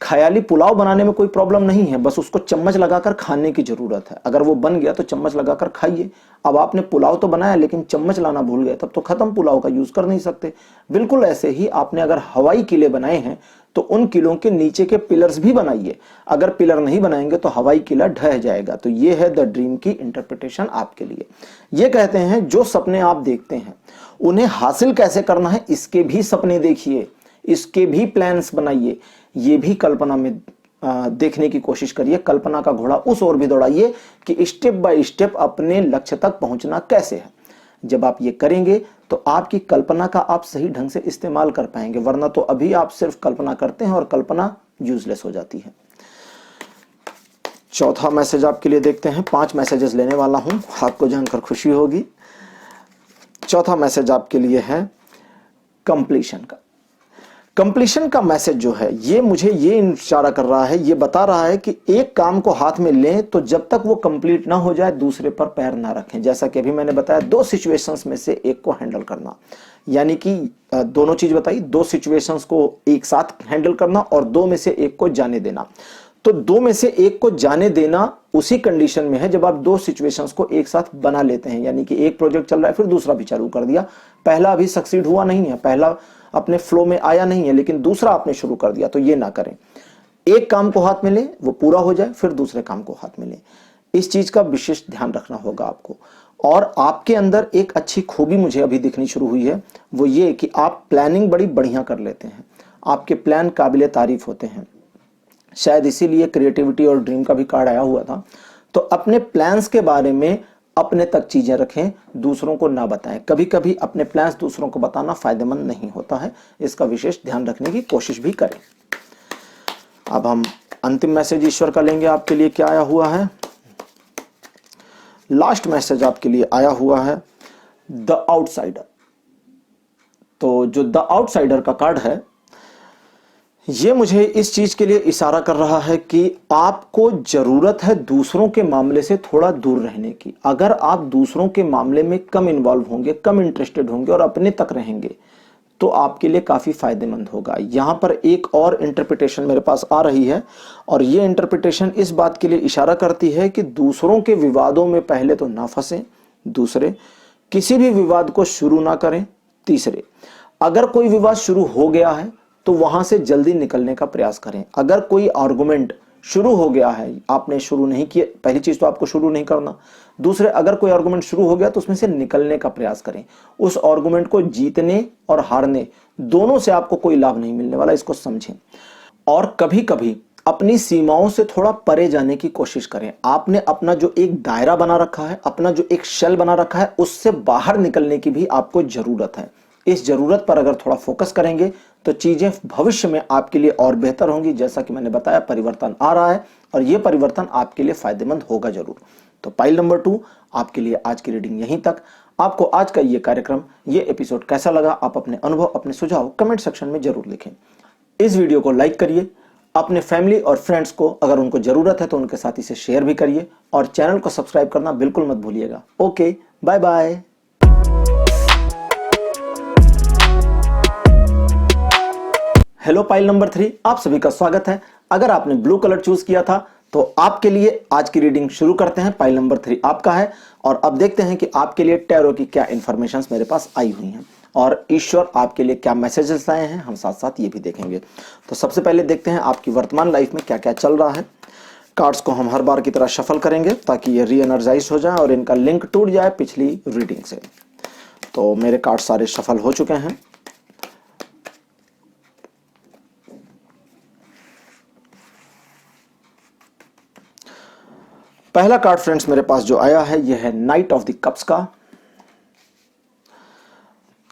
ख्याली पुलाव बनाने में कोई प्रॉब्लम नहीं है, बस उसको चम्मच लगाकर खाने की जरूरत है। अगर वो बन गया तो चम्मच लगाकर खाइए। अब आपने पुलाव तो बनाया, लेकिन चम्मच लाना भूल गए, तब तो खत्म, पुलाव का यूज कर नहीं सकते। बिल्कुल ऐसे ही आपने अगर हवाई किले बनाए हैं, तो उन किलों के नीचे के पिलर्स भी बनाइए। अगर पिलर नहीं बनाएंगे तो हवाई किला ढह जाएगा। तो ये है द ड्रीम की इंटरप्रिटेशन आपके लिए। ये कहते हैं जो सपने आप देखते हैं उन्हें हासिल कैसे करना है, इसके भी सपने देखिए, इसके भी प्लान्स बनाइए, ये भी कल्पना में देखने की कोशिश करिए। कल्पना का घोड़ा उस ओर भी दौड़ाइए कि स्टेप बाय स्टेप अपने लक्ष्य तक पहुंचना कैसे है। जब आप ये करेंगे तो आपकी कल्पना का आप सही ढंग से इस्तेमाल कर पाएंगे, वरना तो अभी आप सिर्फ कल्पना करते हैं और कल्पना यूजलेस हो जाती है। चौथा मैसेज आपके लिए देखते हैं। 5 मैसेजेस लेने वाला हूं, आपको जानकर खुशी होगी। चौथा मैसेज आपके लिए है कंप्लीशन का। कंप्लीशन का मैसेज जो है, ये मुझे ये इशारा कर रहा है, ये बता रहा है कि एक काम को हाथ में लें तो जब तक वो कंप्लीट ना हो जाए दूसरे पर पैर ना रखें। जैसा कि अभी मैंने बताया, 2 सिचुएशंस में से एक को हैंडल करना, यानी कि दोनों चीज बताई, 2 सिचुएशंस को एक साथ हैंडल करना और 2 में से एक को जाने देना। तो 2 में से एक को जाने देना उसी कंडीशन में है जब आप 2 सिचुएशंस को एक साथ बना लेते हैं। यानी कि एक प्रोजेक्ट चल रहा है, फिर दूसरा भी चालू कर दिया, पहला अभी सक्सीड हुआ नहीं है, पहला अपने फ्लो में आया नहीं है, लेकिन दूसरा आपने शुरू कर दिया, तो ये ना करें। एक काम को हाथ में लें, वो पूरा हो जाए, फिर दूसरे काम को हाथ में लें। इस चीज का विशेष ध्यान रखना होगा आपको। और आपके अंदर एक अच्छी खूबी मुझे अभी दिखनी शुरू हुई है, वो ये कि आप प्लानिंग बड़ी बढ़िया कर लेते हैं। आपके प्लान काबिले तारीफ होते हैं। शायद इसीलिए क्रिएटिविटी और ड्रीम का भी कार्ड आया हुआ था। तो अपने प्लान्स के बारे में अपने तक चीजें रखें, दूसरों को ना बताएं। कभी कभी अपने प्लान्स दूसरों को बताना फायदेमंद नहीं होता है, इसका विशेष ध्यान रखने की कोशिश भी करें। अब हम अंतिम मैसेज ईश्वर का लेंगे। आपके लिए क्या आया हुआ है? लास्ट मैसेज आपके लिए आया हुआ है द आउटसाइडर। तो जो द आउटसाइडर का कार्ड है, ये मुझे इस चीज के लिए इशारा कर रहा है कि आपको जरूरत है दूसरों के मामले से थोड़ा दूर रहने की। अगर आप दूसरों के मामले में कम इन्वॉल्व होंगे, कम इंटरेस्टेड होंगे और अपने तक रहेंगे तो आपके लिए काफी फायदेमंद होगा। यहां पर एक और इंटरप्रिटेशन मेरे पास आ रही है और ये इंटरप्रिटेशन इस बात के लिए इशारा करती है कि दूसरों के विवादों में पहले तो ना फंसें, दूसरे किसी भी विवाद को शुरू ना करें, तीसरे अगर कोई विवाद शुरू हो गया है तो वहां से जल्दी निकलने का प्रयास करें। अगर कोई आर्गुमेंट शुरू हो गया है, आपने शुरू नहीं किया, पहली चीज तो आपको शुरू नहीं करना। दूसरे, अगर कोई आर्गुमेंट शुरू हो गया तो उसमें से निकलने का प्रयास करें। उस आर्गुमेंट को जीतने और हारने दोनों से आपको कोई लाभ नहीं मिलने वाला, इसको समझें। और कभी कभी अपनी सीमाओं से थोड़ा परे जाने की कोशिश करें। आपने अपना जो एक दायरा बना रखा है, अपना जो एक शेल बना रखा है, उससे बाहर निकलने की भी आपको जरूरत है। इस जरूरत पर अगर थोड़ा फोकस करेंगे तो चीजें भविष्य में आपके लिए और बेहतर होंगी। जैसा कि मैंने बताया, परिवर्तन आ रहा है और यह परिवर्तन आपके लिए फायदेमंद होगा जरूर। तो पाइल नंबर 2 आपके लिए आज की रीडिंग यहीं तक। आपको आज का ये कार्यक्रम, ये एपिसोड कैसा लगा? आप अपने अनुभव, अपने सुझाव कमेंट सेक्शन में जरूर लिखें। इस वीडियो को लाइक करिए, अपने फैमिली और फ्रेंड्स को अगर उनको जरूरत है तो उनके साथ इसे शेयर भी करिए और चैनल को सब्सक्राइब करना बिल्कुल मत भूलिएगा। Okay, bye bye. Hello pile number 3, आप सभी का स्वागत है। अगर आपने ब्लू कलर चूज किया था तो आपके लिए आज की रीडिंग शुरू करते हैं। पाइल नंबर 3 आपका है और अब देखते हैं कि आपके लिए टैरो की क्या इंफॉर्मेशंस मेरे पास आई हुई हैं और ईश्वर आपके लिए क्या मैसेजेस लाए हैं, हम साथ साथ ये भी देखेंगे। तो सबसे पहले देखते हैं आपकी वर्तमान लाइफ में क्या क्या चल रहा है। कार्ड्स को हम हर बार की तरह शफल करेंगे ताकि ये री एनर्जाइज हो जाए और इनका लिंक टूट जाए पिछली रीडिंग से। तो मेरे कार्ड सारे शफल हो चुके हैं। पहला कार्ड फ्रेंड्स मेरे पास जो आया है यह है नाइट ऑफ द कप्स का।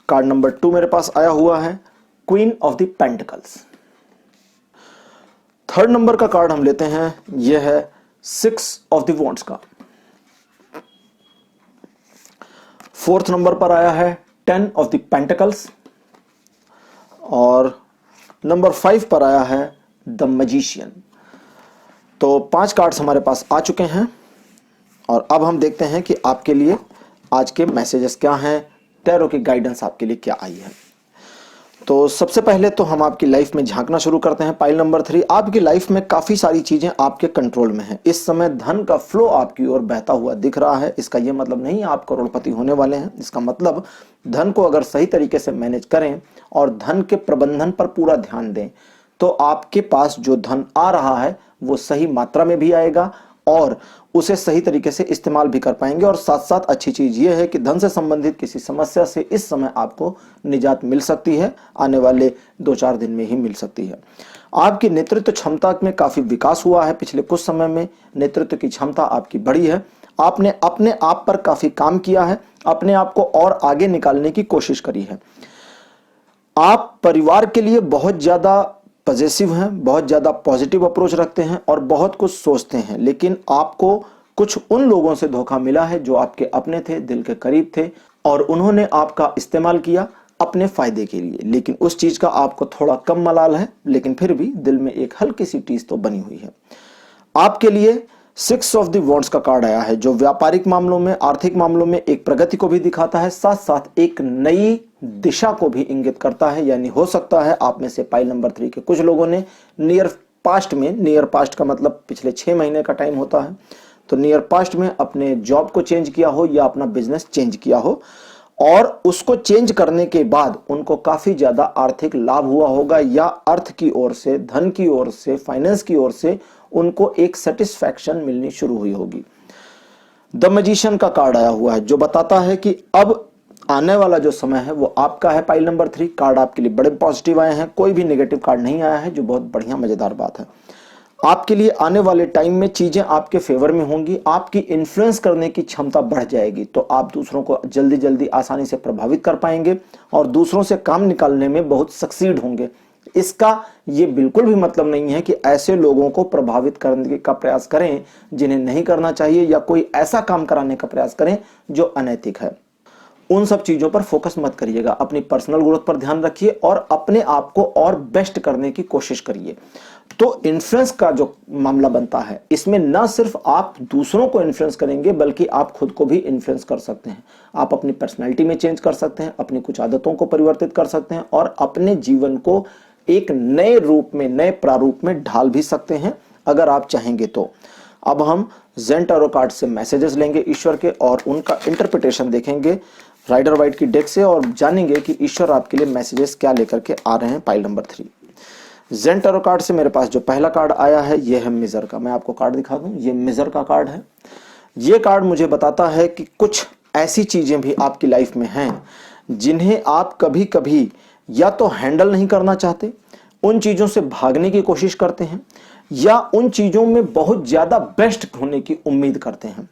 कार्ड नंबर 2 मेरे पास आया हुआ है queen of the pentacles. Third number का कार्ड हम लेते हैं, यह है 6 ऑफ द वॉन्ड्स का। फोर्थ नंबर पर आया है 10 ऑफ द पेंटिकल्स और नंबर 5 पर आया है द मैजिशियन। तो 5 कार्ड्स हमारे पास आ चुके हैं और अब हम देखते हैं कि आपके लिए आज के मैसेजेस क्या हैं, टैरो की गाइडेंस आपके लिए क्या आई है। तो सबसे पहले तो हम आपकी लाइफ में झांकना शुरू करते हैं। पाइल नंबर 3, आपकी लाइफ में काफी सारी चीजें आपके कंट्रोल में हैं। इस समय धन का फ्लो आपकी ओर बहता हुआ दिख रहा है। इसका यह मतलब नहीं आप करोड़पति होने वाले हैं। इसका मतलब धन को अगर सही तरीके से मैनेज करें और धन के प्रबंधन पर पूरा ध्यान दें तो आपके पास जो धन आ रहा है वो सही मात्रा में भी आएगा और उसे सही तरीके से इस्तेमाल भी कर पाएंगे। और साथ साथ अच्छी चीज यह है कि धन से संबंधित किसी समस्या से इस समय आपको निजात मिल सकती है, आने वाले 2-4 दिन में ही मिल सकती है। आपकी नेतृत्व क्षमता में काफी विकास हुआ है। पिछले कुछ समय में नेतृत्व की क्षमता आपकी बढ़ी है। आपने अपने आप पर काफी काम किया है, अपने आप को और आगे निकालने की कोशिश करी है। आप परिवार के लिए बहुत ज्यादा पॉजिटिव हैं, बहुत ज्यादा पॉजिटिव अप्रोच रखते हैं और बहुत कुछ सोचते हैं, लेकिन आपको कुछ उन लोगों से धोखा मिला है जो आपके अपने थे, दिल के करीब थे और उन्होंने आपका इस्तेमाल किया अपने फायदे के लिए। लेकिन उस चीज का आपको थोड़ा कम मलाल है, लेकिन फिर भी दिल में एक हल्की सी टीस तो बनी हुई है। आपके लिए 6 ऑफ द वॉन्ड्स का कार्ड आया है जो व्यापारिक मामलों में, आर्थिक मामलों में एक प्रगति को भी दिखाता है, साथ साथ एक नई दिशा को भी इंगित करता है। यानी हो सकता है आप में से पाइल नंबर 3 के कुछ लोगों ने नियर पास्ट का मतलब पिछले 6 महीने का टाइम होता है, तो नियर पास्ट में अपने जॉब को चेंज किया हो या अपना बिजनेस चेंज किया हो और उसको चेंज करने के बाद उनको काफी ज्यादा आर्थिक लाभ हुआ होगा या अर्थ की ओर से, धन की ओर से, फाइनेंस की ओर से उनको एक सेटिस्फैक्शन मिलनी शुरू हुई होगी। द मैजिशियन का कार्ड आया हुआ है जो बताता है कि अब आने वाला जो समय है वो आपका है। पाइल नंबर 3 कार्ड आपके लिए बड़े पॉजिटिव आए हैं, कोई भी नेगेटिव कार्ड नहीं आया है, जो बहुत बढ़िया मजेदार बात है। आपके लिए आने वाले टाइम में चीजें आपके फेवर में होंगी, आपकी इन्फ्लुएंस करने की क्षमता बढ़ जाएगी, तो आप दूसरों को जल्दी जल्दी आसानी से प्रभावित कर पाएंगे और दूसरों से काम निकालने में बहुत सक्सीड होंगे। इसका ये बिल्कुल भी मतलब नहीं है कि ऐसे लोगों को प्रभावित करने का प्रयास करें जिन्हें नहीं करना चाहिए, या कोई ऐसा काम कराने का प्रयास करें जो अनैतिक है। उन सब चीजों पर फोकस मत करिएगा, अपनी पर्सनल ग्रोथ पर ध्यान रखिए और अपने आप को और बेस्ट करने की कोशिश करिए। तो इन्फ्लुएंस का जो मामला बनता है, इसमें ना सिर्फ आप दूसरों को इन्फ्लुएंस करेंगे बल्कि आप खुद को भी इन्फ्लुएंस कर सकते हैं। आप अपनी पर्सनैलिटी में चेंज कर सकते हैं, अपनी कुछ आदतों को परिवर्तित कर सकते हैं और अपने जीवन को एक नए रूप में, नए प्रारूप में ढाल भी सकते हैं अगर आप चाहेंगे तो। अब हम ज़ेन टैरो कार्ड से मैसेजेस लेंगे ईश्वर के और उनका इंटरप्रिटेशन देखेंगे राइडर वाइट की डेक से और जानेंगे कि ईश्वर आपके लिए मैसेजेस क्या लेकर के आ रहे हैं। Pile number 3 zen tarot card से मेरे पास जो पहला कार्ड आया है ये है मिजर का। मैं आपको कार्ड दिखा दूं, ये मिजर का कार्ड है। ये कार्ड मुझे बताता है कि कुछ ऐसी चीजें भी आपकी लाइफ में हैं जिन्हें आप कभी कभी या तो हैंडल नहीं करना चाहते, उन चीजों से भागने की कोशिश करते हैं, या उन चीजों में बहुत ज्यादा बेस्ट होने की उम्मीद करते हैं।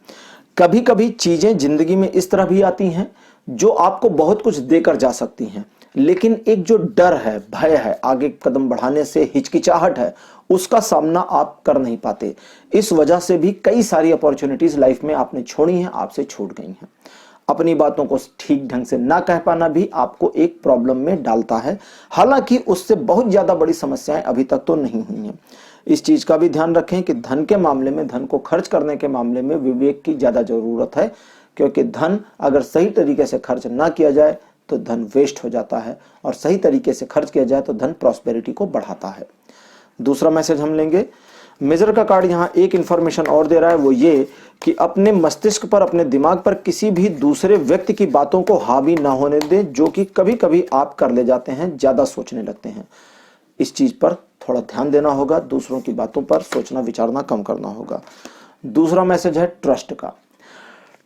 कभी कभी चीजें जिंदगी में इस तरह भी आती हैं जो आपको बहुत कुछ देकर जा सकती हैं, लेकिन एक जो डर है, भय है, आगे कदम बढ़ाने से हिचकिचाहट है, उसका सामना आप कर नहीं पाते। इस वजह से भी कई सारी अपॉर्चुनिटीज लाइफ में आपने छोड़ी हैं, आपसे छूट गई हैं। अपनी बातों को ठीक ढंग से ना कह पाना भी आपको एक प्रॉब्लम में डालता है, हालांकि उससे बहुत ज्यादा बड़ी समस्याएं अभी तक तो नहीं हुई हैं। इस चीज का भी ध्यान रखें कि धन के मामले में, धन को खर्च करने के मामले में विवेक की ज्यादा जरूरत है, क्योंकि धन अगर सही तरीके से खर्च ना किया जाए तो धन वेस्ट हो जाता है और सही तरीके से खर्च किया जाए तो धन प्रॉस्पेरिटी को बढ़ाता है। दूसरा मैसेज हम लेंगे। मेजर का कार्ड यहाँ एक इंफॉर्मेशन और दे रहा है, वो ये कि अपने मस्तिष्क पर, अपने दिमाग पर किसी भी दूसरे व्यक्ति की बातों को हावी ना होने दें, जो कि कभी कभी आप कर ले जाते हैं, ज्यादा सोचने लगते हैं। इस चीज पर थोड़ा ध्यान देना होगा, दूसरों की बातों पर सोचना विचारना कम करना होगा। दूसरा मैसेज है ट्रस्ट का।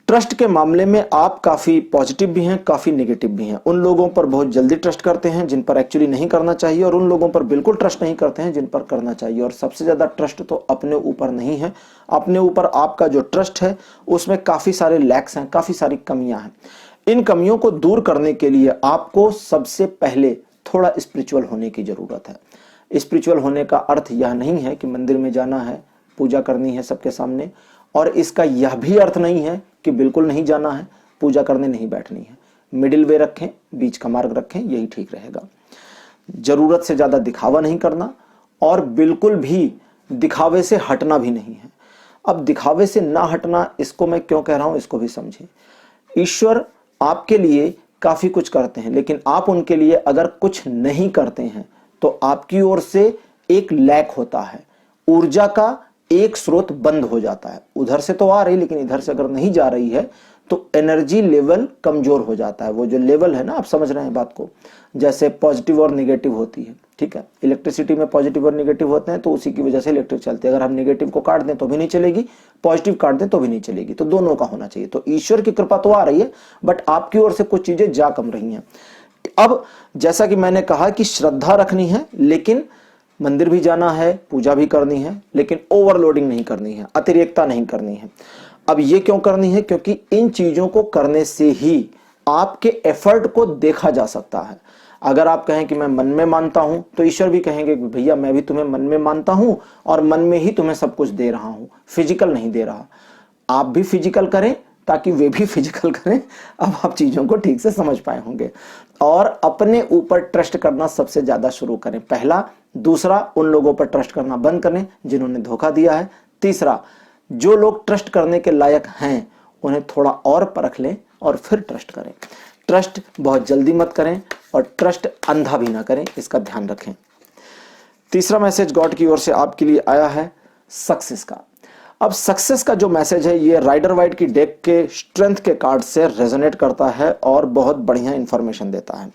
ट्रस्ट के मामले में आप काफी पॉजिटिव भी हैं, काफी नेगेटिव भी हैं। उन लोगों पर बहुत जल्दी ट्रस्ट करते हैं जिन पर एक्चुअली नहीं करना चाहिए, और उन लोगों पर बिल्कुल ट्रस्ट नहीं करते हैं जिन पर करना चाहिए। और सबसे ज्यादा ट्रस्ट तो अपने ऊपर नहीं है। अपने ऊपर आपका जो ट्रस्ट है उसमें काफी सारे लैक्स हैं, काफी सारी कमियां हैं। इन कमियों को दूर करने के लिए आपको सबसे पहले थोड़ा स्पिरिचुअल होने की जरूरत है। स्पिरिचुअल होने का अर्थ यह नहीं है कि मंदिर में जाना है, पूजा करनी है सबके सामने, और इसका यह भी अर्थ नहीं है कि बिल्कुल नहीं जाना है, पूजा करने नहीं बैठनी है। मिडिल वे रखें, बीच का मार्ग रखें, यही ठीक रहेगा। जरूरत से ज्यादा दिखावा नहीं करना और बिल्कुल भी दिखावे से हटना भी नहीं है। अब दिखावे से ना हटना, इसको मैं क्यों कह रहा हूं, इसको भी समझें। ईश्वर आपके लिए काफी कुछ करते हैं, लेकिन आप उनके लिए अगर कुछ नहीं करते हैं तो आपकी ओर से एक लैक होता है, ऊर्जा का एक स्रोत बंद हो जाता है। उधर से तो आ रही, लेकिन इधर से अगर नहीं जा रही है तो एनर्जी लेवल कमजोर हो जाता है। वो जो लेवल है ना, आप समझ रहे हैं बात को, जैसे पॉजिटिव और निगेटिव होती है, ठीक है। इलेक्ट्रिसिटी में पॉजिटिव और निगेटिव होते हैं तो उसी की वजह से इलेक्ट्रिक चलती है। अगर हम निगेटिव को काट दें तो भी नहीं चलेगी, पॉजिटिव काट दें तो भी नहीं चलेगी, तो दोनों का होना चाहिए। तो ईश्वर की कृपा तो आ रही है, बट आपकी ओर से कुछ चीजें जा कम रही हैं। अब जैसा कि मैंने कहा कि श्रद्धा रखनी है, लेकिन मंदिर भी जाना है, पूजा भी करनी है, लेकिन ओवरलोडिंग नहीं करनी है, अतिरेकता नहीं करनी है। अब ये क्यों करनी है? क्योंकि इन चीजों को करने से ही आपके एफर्ट को देखा जा सकता है। अगर आप कहें कि मैं मन में मानता हूं, तो ईश्वर भी कहेंगे कि भैया मैं भी तुम्हें मन में मानता हूं और मन में ही तुम्हें सब कुछ दे रहा हूं, फिजिकल नहीं दे रहा। आप भी फिजिकल करें ताकि वे भी फिजिकल करें। अब आप चीजों को ठीक से समझ पाए होंगे। और अपने ऊपर ट्रस्ट करना सबसे ज्यादा शुरू करें, पहला। दूसरा, उन लोगों पर ट्रस्ट करना बंद करें जिन्होंने धोखा दिया है। तीसरा, जो लोग ट्रस्ट करने के लायक हैं उन्हें थोड़ा और परख लें और फिर ट्रस्ट करें। ट्रस्ट बहुत जल्दी मत करें और ट्रस्ट अंधा भी ना करें, इसका ध्यान रखें। तीसरा मैसेज गॉड की ओर से आपके लिए आया है सक्सेस का। अब सक्सेस का जो मैसेज है ये राइडर वाइट की डेक के स्ट्रेंथ के कार्ड से रेजोनेट करता है और बहुत बढ़िया इंफॉर्मेशन देता है।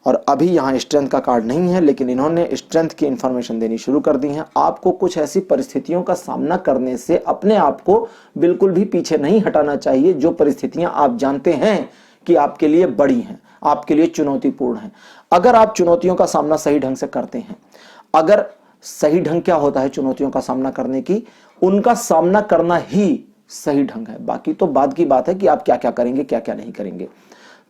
और अभी यहाँ स्ट्रेंथ का कार्ड नहीं है, लेकिन इन्होंने स्ट्रेंथ की इंफॉर्मेशन देनी शुरू कर दी है। आपको कुछ ऐसी परिस्थितियों का सामना करने से अपने आप को बिल्कुल भी पीछे नहीं हटाना चाहिए, जो परिस्थितियां आप जानते हैं कि आपके लिए बड़ी हैं, आपके लिए चुनौतीपूर्ण हैं। अगर आप चुनौतियों का सामना सही ढंग से करते हैं, अगर सही ढंग क्या होता है चुनौतियों का सामना करने की, उनका सामना करना ही सही ढंग है। बाकी तो बाद की बात है कि आप क्या क्या करेंगे, क्या क्या नहीं करेंगे।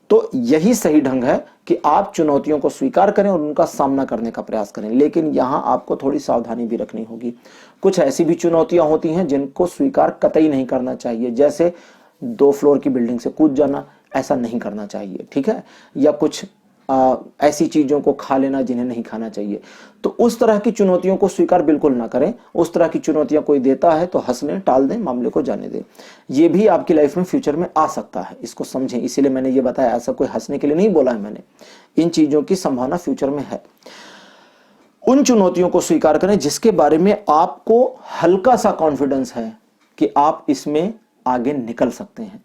तो यही सही ढंग है कि आप चुनौतियों को स्वीकार करें और उनका सामना करने का प्रयास करें। लेकिन यहां आपको थोड़ी सावधानी भी रखनी होगी। कुछ ऐसी भी चुनौतियां होती हैं जिनको स्वीकार कतई नहीं करना चाहिए, जैसे 2 फ्लोर की बिल्डिंग से कूद जाना, ऐसा नहीं करना चाहिए, ठीक है। या कुछ ऐसी चीजों को खा लेना जिन्हें नहीं खाना चाहिए। तो उस तरह की चुनौतियों को स्वीकार बिल्कुल ना करें। उस तरह की चुनौतियां कोई देता है तो हंस लें, टाल दें, मामले को जाने दें। ये भी आपकी लाइफ में फ्यूचर में आ सकता है, इसको समझें। इसीलिए मैंने ये बताया, ऐसा कोई हंसने के लिए नहीं बोला है मैंने। इन चीजों की संभावना फ्यूचर में है। उन चुनौतियों को स्वीकार करें जिसके बारे में आपको हल्का सा कॉन्फिडेंस है कि आप इसमें आगे निकल सकते हैं।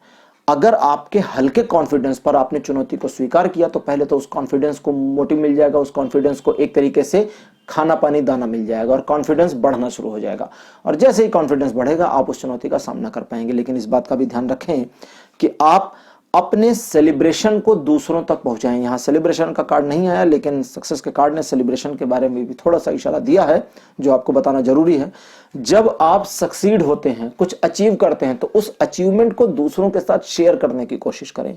अगर आपके हल्के कॉन्फिडेंस पर आपने चुनौती को स्वीकार किया तो पहले तो उस कॉन्फिडेंस को मोटिव मिल जाएगा, उस कॉन्फिडेंस को एक तरीके से खाना पानी दाना मिल जाएगा और कॉन्फिडेंस बढ़ना शुरू हो जाएगा। और जैसे ही कॉन्फिडेंस बढ़ेगा आप उस चुनौती का सामना कर पाएंगे। लेकिन इस बात का भी ध्यान रखें कि आप अपने सेलिब्रेशन को दूसरों तक पहुंचाएं। यहां सेलिब्रेशन का कार्ड नहीं आया, लेकिन सक्सेस के कार्ड ने सेलिब्रेशन के बारे में भी थोड़ा सा इशारा दिया है, जो आपको बताना जरूरी है। जब आप सक्सीड होते हैं, कुछ अचीव करते हैं, तो उस अचीवमेंट को दूसरों के साथ शेयर करने की कोशिश करें।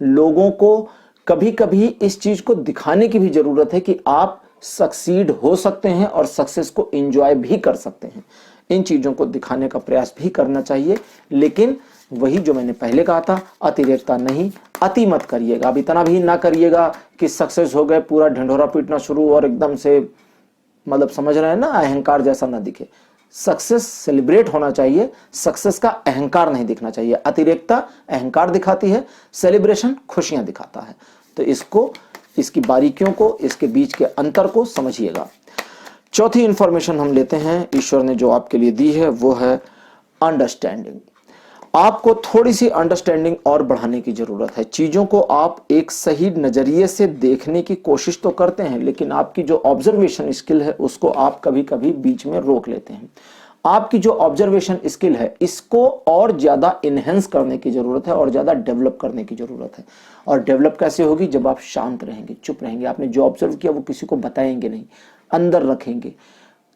लोगों को कभी कभी इस चीज को दिखाने की भी जरूरत है कि आप सक्सीड हो सकते हैं और सक्सेस को एंजॉय भी कर सकते हैं। इन चीजों को दिखाने का प्रयास भी करना चाहिए, लेकिन वही जो मैंने पहले कहा था, अतिरेकता नहीं, अति मत करिएगा। अब इतना भी ना करिएगा कि सक्सेस हो गए पूरा ढिंढोरा पीटना शुरू और एकदम से, मतलब समझ रहे हैं ना, अहंकार जैसा ना दिखे। सक्सेस सेलिब्रेट होना चाहिए, सक्सेस का अहंकार नहीं दिखना चाहिए। अतिरेकता अहंकार दिखाती है, सेलिब्रेशन खुशियां दिखाता है। तो इसको, इसकी बारीकियों को, इसके बीच के अंतर को समझिएगा। चौथी इंफॉर्मेशन हम लेते हैं, ईश्वर ने जो आपके लिए दी है वो है अंडरस्टैंडिंग। आपको थोड़ी सी अंडरस्टैंडिंग और बढ़ाने की जरूरत है। चीजों को आप एक सही नजरिए से देखने की कोशिश तो करते हैं, लेकिन आपकी जो ऑब्जर्वेशन स्किल है उसको आप कभी कभी बीच में रोक लेते हैं। आपकी जो ऑब्जर्वेशन स्किल है इसको और ज्यादा इनहेंस करने की जरूरत है और ज्यादा डेवलप करने की जरूरत है। और डेवलप कैसे होगी? जब आप शांत रहेंगे, चुप रहेंगे, आपने जो ऑब्जर्व किया वो किसी को बताएंगे नहीं, अंदर रखेंगे।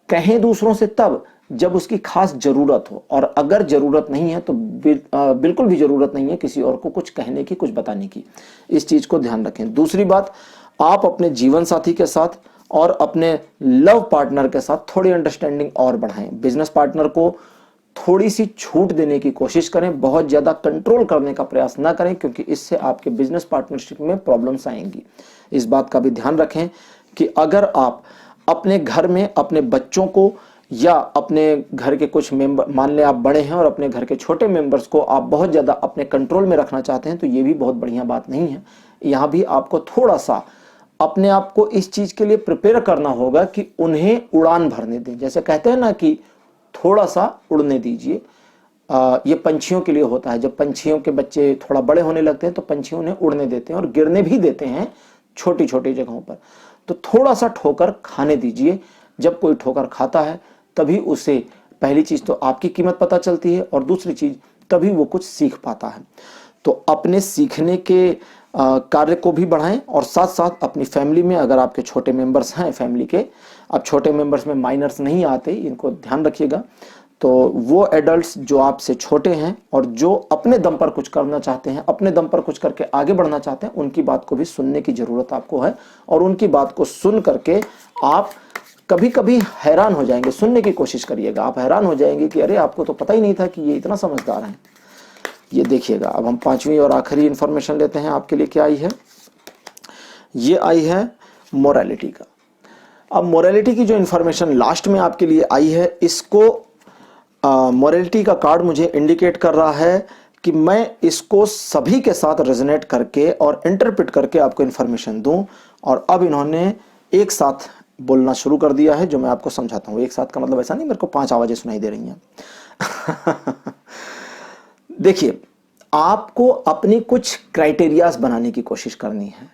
कहें दूसरों से तब जब उसकी खास जरूरत हो, और अगर जरूरत नहीं है तो बिल्कुल भी जरूरत नहीं है किसी और को कुछ कहने की, कुछ बताने की। इस चीज को ध्यान रखें। दूसरी बात, आप अपने जीवन साथी के साथ और अपने लव पार्टनर के साथ थोड़ी अंडरस्टैंडिंग और बढ़ाएं। बिजनेस पार्टनर को थोड़ी सी छूट देने की कोशिश करें, बहुत ज्यादा कंट्रोल करने का प्रयास ना करें, क्योंकि इससे आपके बिजनेस पार्टनरशिप में प्रॉब्लम्स आएंगी। इस बात का भी ध्यान रखें कि अगर आप अपने घर में अपने बच्चों को या अपने घर के कुछ मेंबर, मान लें आप बड़े हैं और अपने घर के छोटे मेंबर्स को आप बहुत ज्यादा अपने कंट्रोल में रखना चाहते हैं, तो ये भी बहुत बढ़िया बात नहीं है। यहां भी आपको थोड़ा सा अपने आप को इस चीज के लिए प्रिपेयर करना होगा कि उन्हें उड़ान भरने दें। जैसे कहते हैं ना कि थोड़ा सा उड़ने दीजिए। ये पंछियों के लिए होता है। जब पंछियों के बच्चे थोड़ा बड़े होने लगते हैं तो पंछी उन्हें उड़ने देते हैं और गिरने भी देते हैं छोटी छोटी जगहों पर। तो थोड़ा सा ठोकर खाने दीजिए। जब कोई ठोकर खाता है तभी उसे पहली चीज तो आपकी कीमत पता चलती है, और दूसरी चीज तभी वो कुछ सीख पाता है। तो अपने सीखने के कार्य को भी बढ़ाएं, और साथ साथ अपनी फैमिली में अगर आपके छोटे मेंबर्स हैं फैमिली के, अब छोटे मेंबर्स में माइनर्स नहीं आते, इनको ध्यान रखिएगा। तो वो एडल्ट्स जो आपसे छोटे हैं और जो अपने दम पर कुछ करना चाहते हैं, अपने दम पर कुछ करके आगे बढ़ना चाहते हैं, उनकी बात को भी सुनने की जरूरत आपको है। और उनकी बात को सुन करके आप कभी कभी हैरान हो जाएंगे। सुनने की कोशिश करिएगा, आप हैरान हो जाएंगे कि अरे आपको तो पता ही नहीं था कि ये इतना समझदार है। ये देखिएगा। अब हम पांचवी और आखिरी इंफॉर्मेशन लेते हैं। आपके लिए क्या आई है? ये आई है मोरालिटी का। अब मोरालिटी की जो इंफॉर्मेशन लास्ट में आपके लिए आई है, इसको मोरालिटी का कार्ड मुझे इंडिकेट कर रहा है कि मैं इसको सभी के साथ रेजोनेट करके और इंटरप्रेट करके आपको इंफॉर्मेशन दूं। और अब इन्होंने एक साथ बोलना शुरू कर दिया है, जो मैं आपको समझाता हूं। एक साथ का मतलब ऐसा नहीं मेरे को 5 आवाजें सुनाई दे रही हैं। देखिए, आपको अपनी कुछ क्राइटेरियाज बनाने की कोशिश करनी है,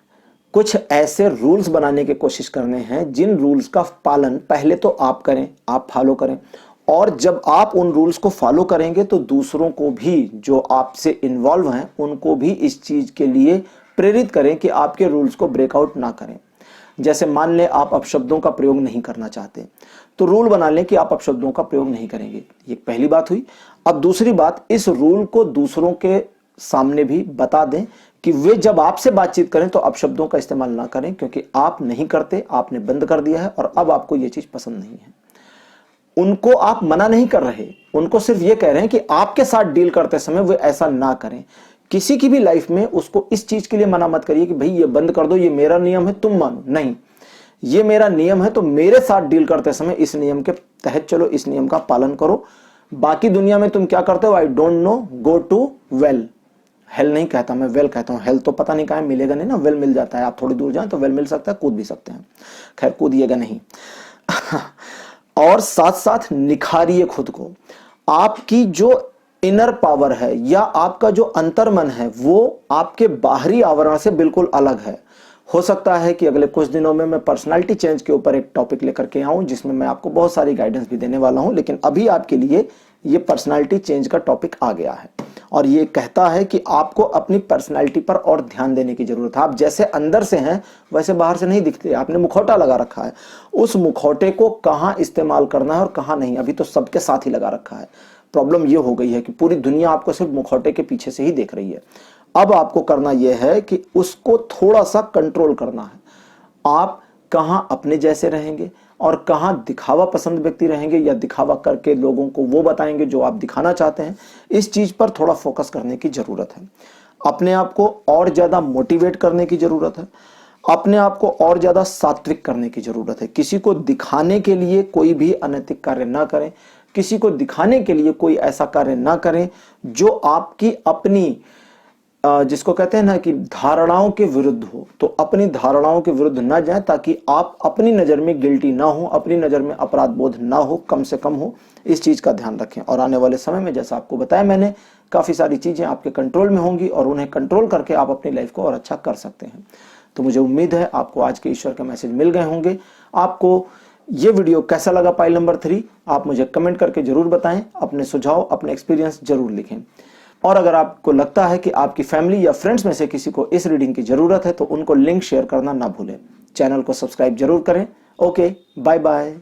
कुछ ऐसे रूल्स बनाने की कोशिश करने हैं जिन रूल्स का पालन पहले तो आप करें, आप फॉलो करें। और जब आप उन रूल्स को फॉलो करेंगे तो दूसरों को भी, जो आपसे इन्वॉल्व हैं, उनको भी इस चीज के लिए प्रेरित करें कि आपके रूल्स को ब्रेकआउट ना करें। जैसे मान लें आप अपशब्दों का प्रयोग नहीं करना चाहते, तो रूल बना लें कि आप अपशब्दों का प्रयोग नहीं करेंगे। ये पहली बात हुई। अब दूसरी बात, इस रूल को दूसरों के सामने भी बता दें कि वे जब आपसे बातचीत करें तो अपशब्दों का इस्तेमाल ना करें, क्योंकि आप नहीं करते, आपने बंद कर दिया है और अब आपको यह चीज पसंद नहीं है। उनको आप मना नहीं कर रहे, उनको सिर्फ ये कह रहे हैं कि आपके साथ डील करते समय वे ऐसा ना करें। किसी की भी लाइफ में उसको इस चीज के लिए मना मत करिए कि भाई ये बंद कर दो, ये मेरा नियम है, तुम मानो। नहीं, ये मेरा नियम है तो मेरे साथ डील करते समय इस नियम के तहत चलो, इस नियम का पालन करो। बाकी दुनिया में तुम क्या करते हो, I don't know, go to well. Hell नहीं कहता मैं, वेल कहता हूं। हेल तो पता नहीं कहां मिलेगा, नहीं ना, वेल मिल जाता है। आप थोड़ी दूर जाएं तो वेल मिल सकता है, कूद भी सकते हैं। खैर कूदिएगा नहीं। और साथ साथ निखारिए खुद को। आपकी जो इनर पावर है या आपका जो अंतर्मन है वो आपके बाहरी आवरण से बिल्कुल अलग है। हो सकता है कि अगले कुछ दिनों में मैं पर्सनालिटी चेंज के ऊपर एक टॉपिक लेकर के आऊं, जिसमें मैं आपको बहुत सारी गाइडेंस भी देने वाला हूं, लेकिन अभी आपके लिए ये पर्सनालिटी चेंज का टॉपिक आ गया है और ये कहता है कि आपको अपनी पर्सनालिटी पर और ध्यान देने की जरूरत है। आप जैसे अंदर से हैं वैसे बाहर से नहीं दिखते। आपने मुखौटा लगा रखा है, उस मुखौटे को कहां इस्तेमाल करना है और कहां नहीं, अभी तो सबके साथ ही लगा रखा है। प्रॉब्लम ये हो गई है कि पूरी दुनिया आपको सिर्फ मुखौटे के पीछे से ही देख रही है। अब आपको करना यह है कि उसको थोड़ा सा कंट्रोल करना है। आप कहां अपने जैसे रहेंगे और कहां दिखावा पसंद व्यक्ति रहेंगे या दिखावा करके लोगों को वो बताएंगे जो आप दिखाना चाहते हैं, इस चीज पर थोड़ा फोकस करने की जरूरत है। अपने आप को और ज्यादा मोटिवेट करने की जरूरत है, अपने आप को और ज्यादा सात्विक करने की जरूरत है। किसी को दिखाने के लिए कोई भी अनैतिक कार्य ना करें, किसी को दिखाने के लिए कोई ऐसा कार्य ना करें जो आपकी अपनी जिसको कहते हैं ना कि धारणाओं के विरुद्ध हो। तो अपनी धारणाओं के विरुद्ध ना जाए ताकि आप अपनी नजर में गिल्टी ना हो, अपनी नजर में अपराध बोध ना हो, कम से कम हो। इस चीज का ध्यान रखें और आने वाले समय में जैसा आपको बताया मैंने, काफी सारी चीजें आपके कंट्रोल में होंगी और उन्हें कंट्रोल करके आप अपनी लाइफ को और अच्छा कर सकते हैं। तो मुझे उम्मीद है आपको आज के ईश्वर के मैसेज मिल गए होंगे। आपको ये वीडियो कैसा लगा पाइल नंबर 3, आप मुझे कमेंट करके जरूर बताएं। अपने सुझाव, अपने एक्सपीरियंस जरूर लिखें। और अगर आपको लगता है कि आपकी फैमिली या फ्रेंड्स में से किसी को इस रीडिंग की जरूरत है तो उनको लिंक शेयर करना ना भूलें। चैनल को सब्सक्राइब जरूर करें। Okay, bye bye.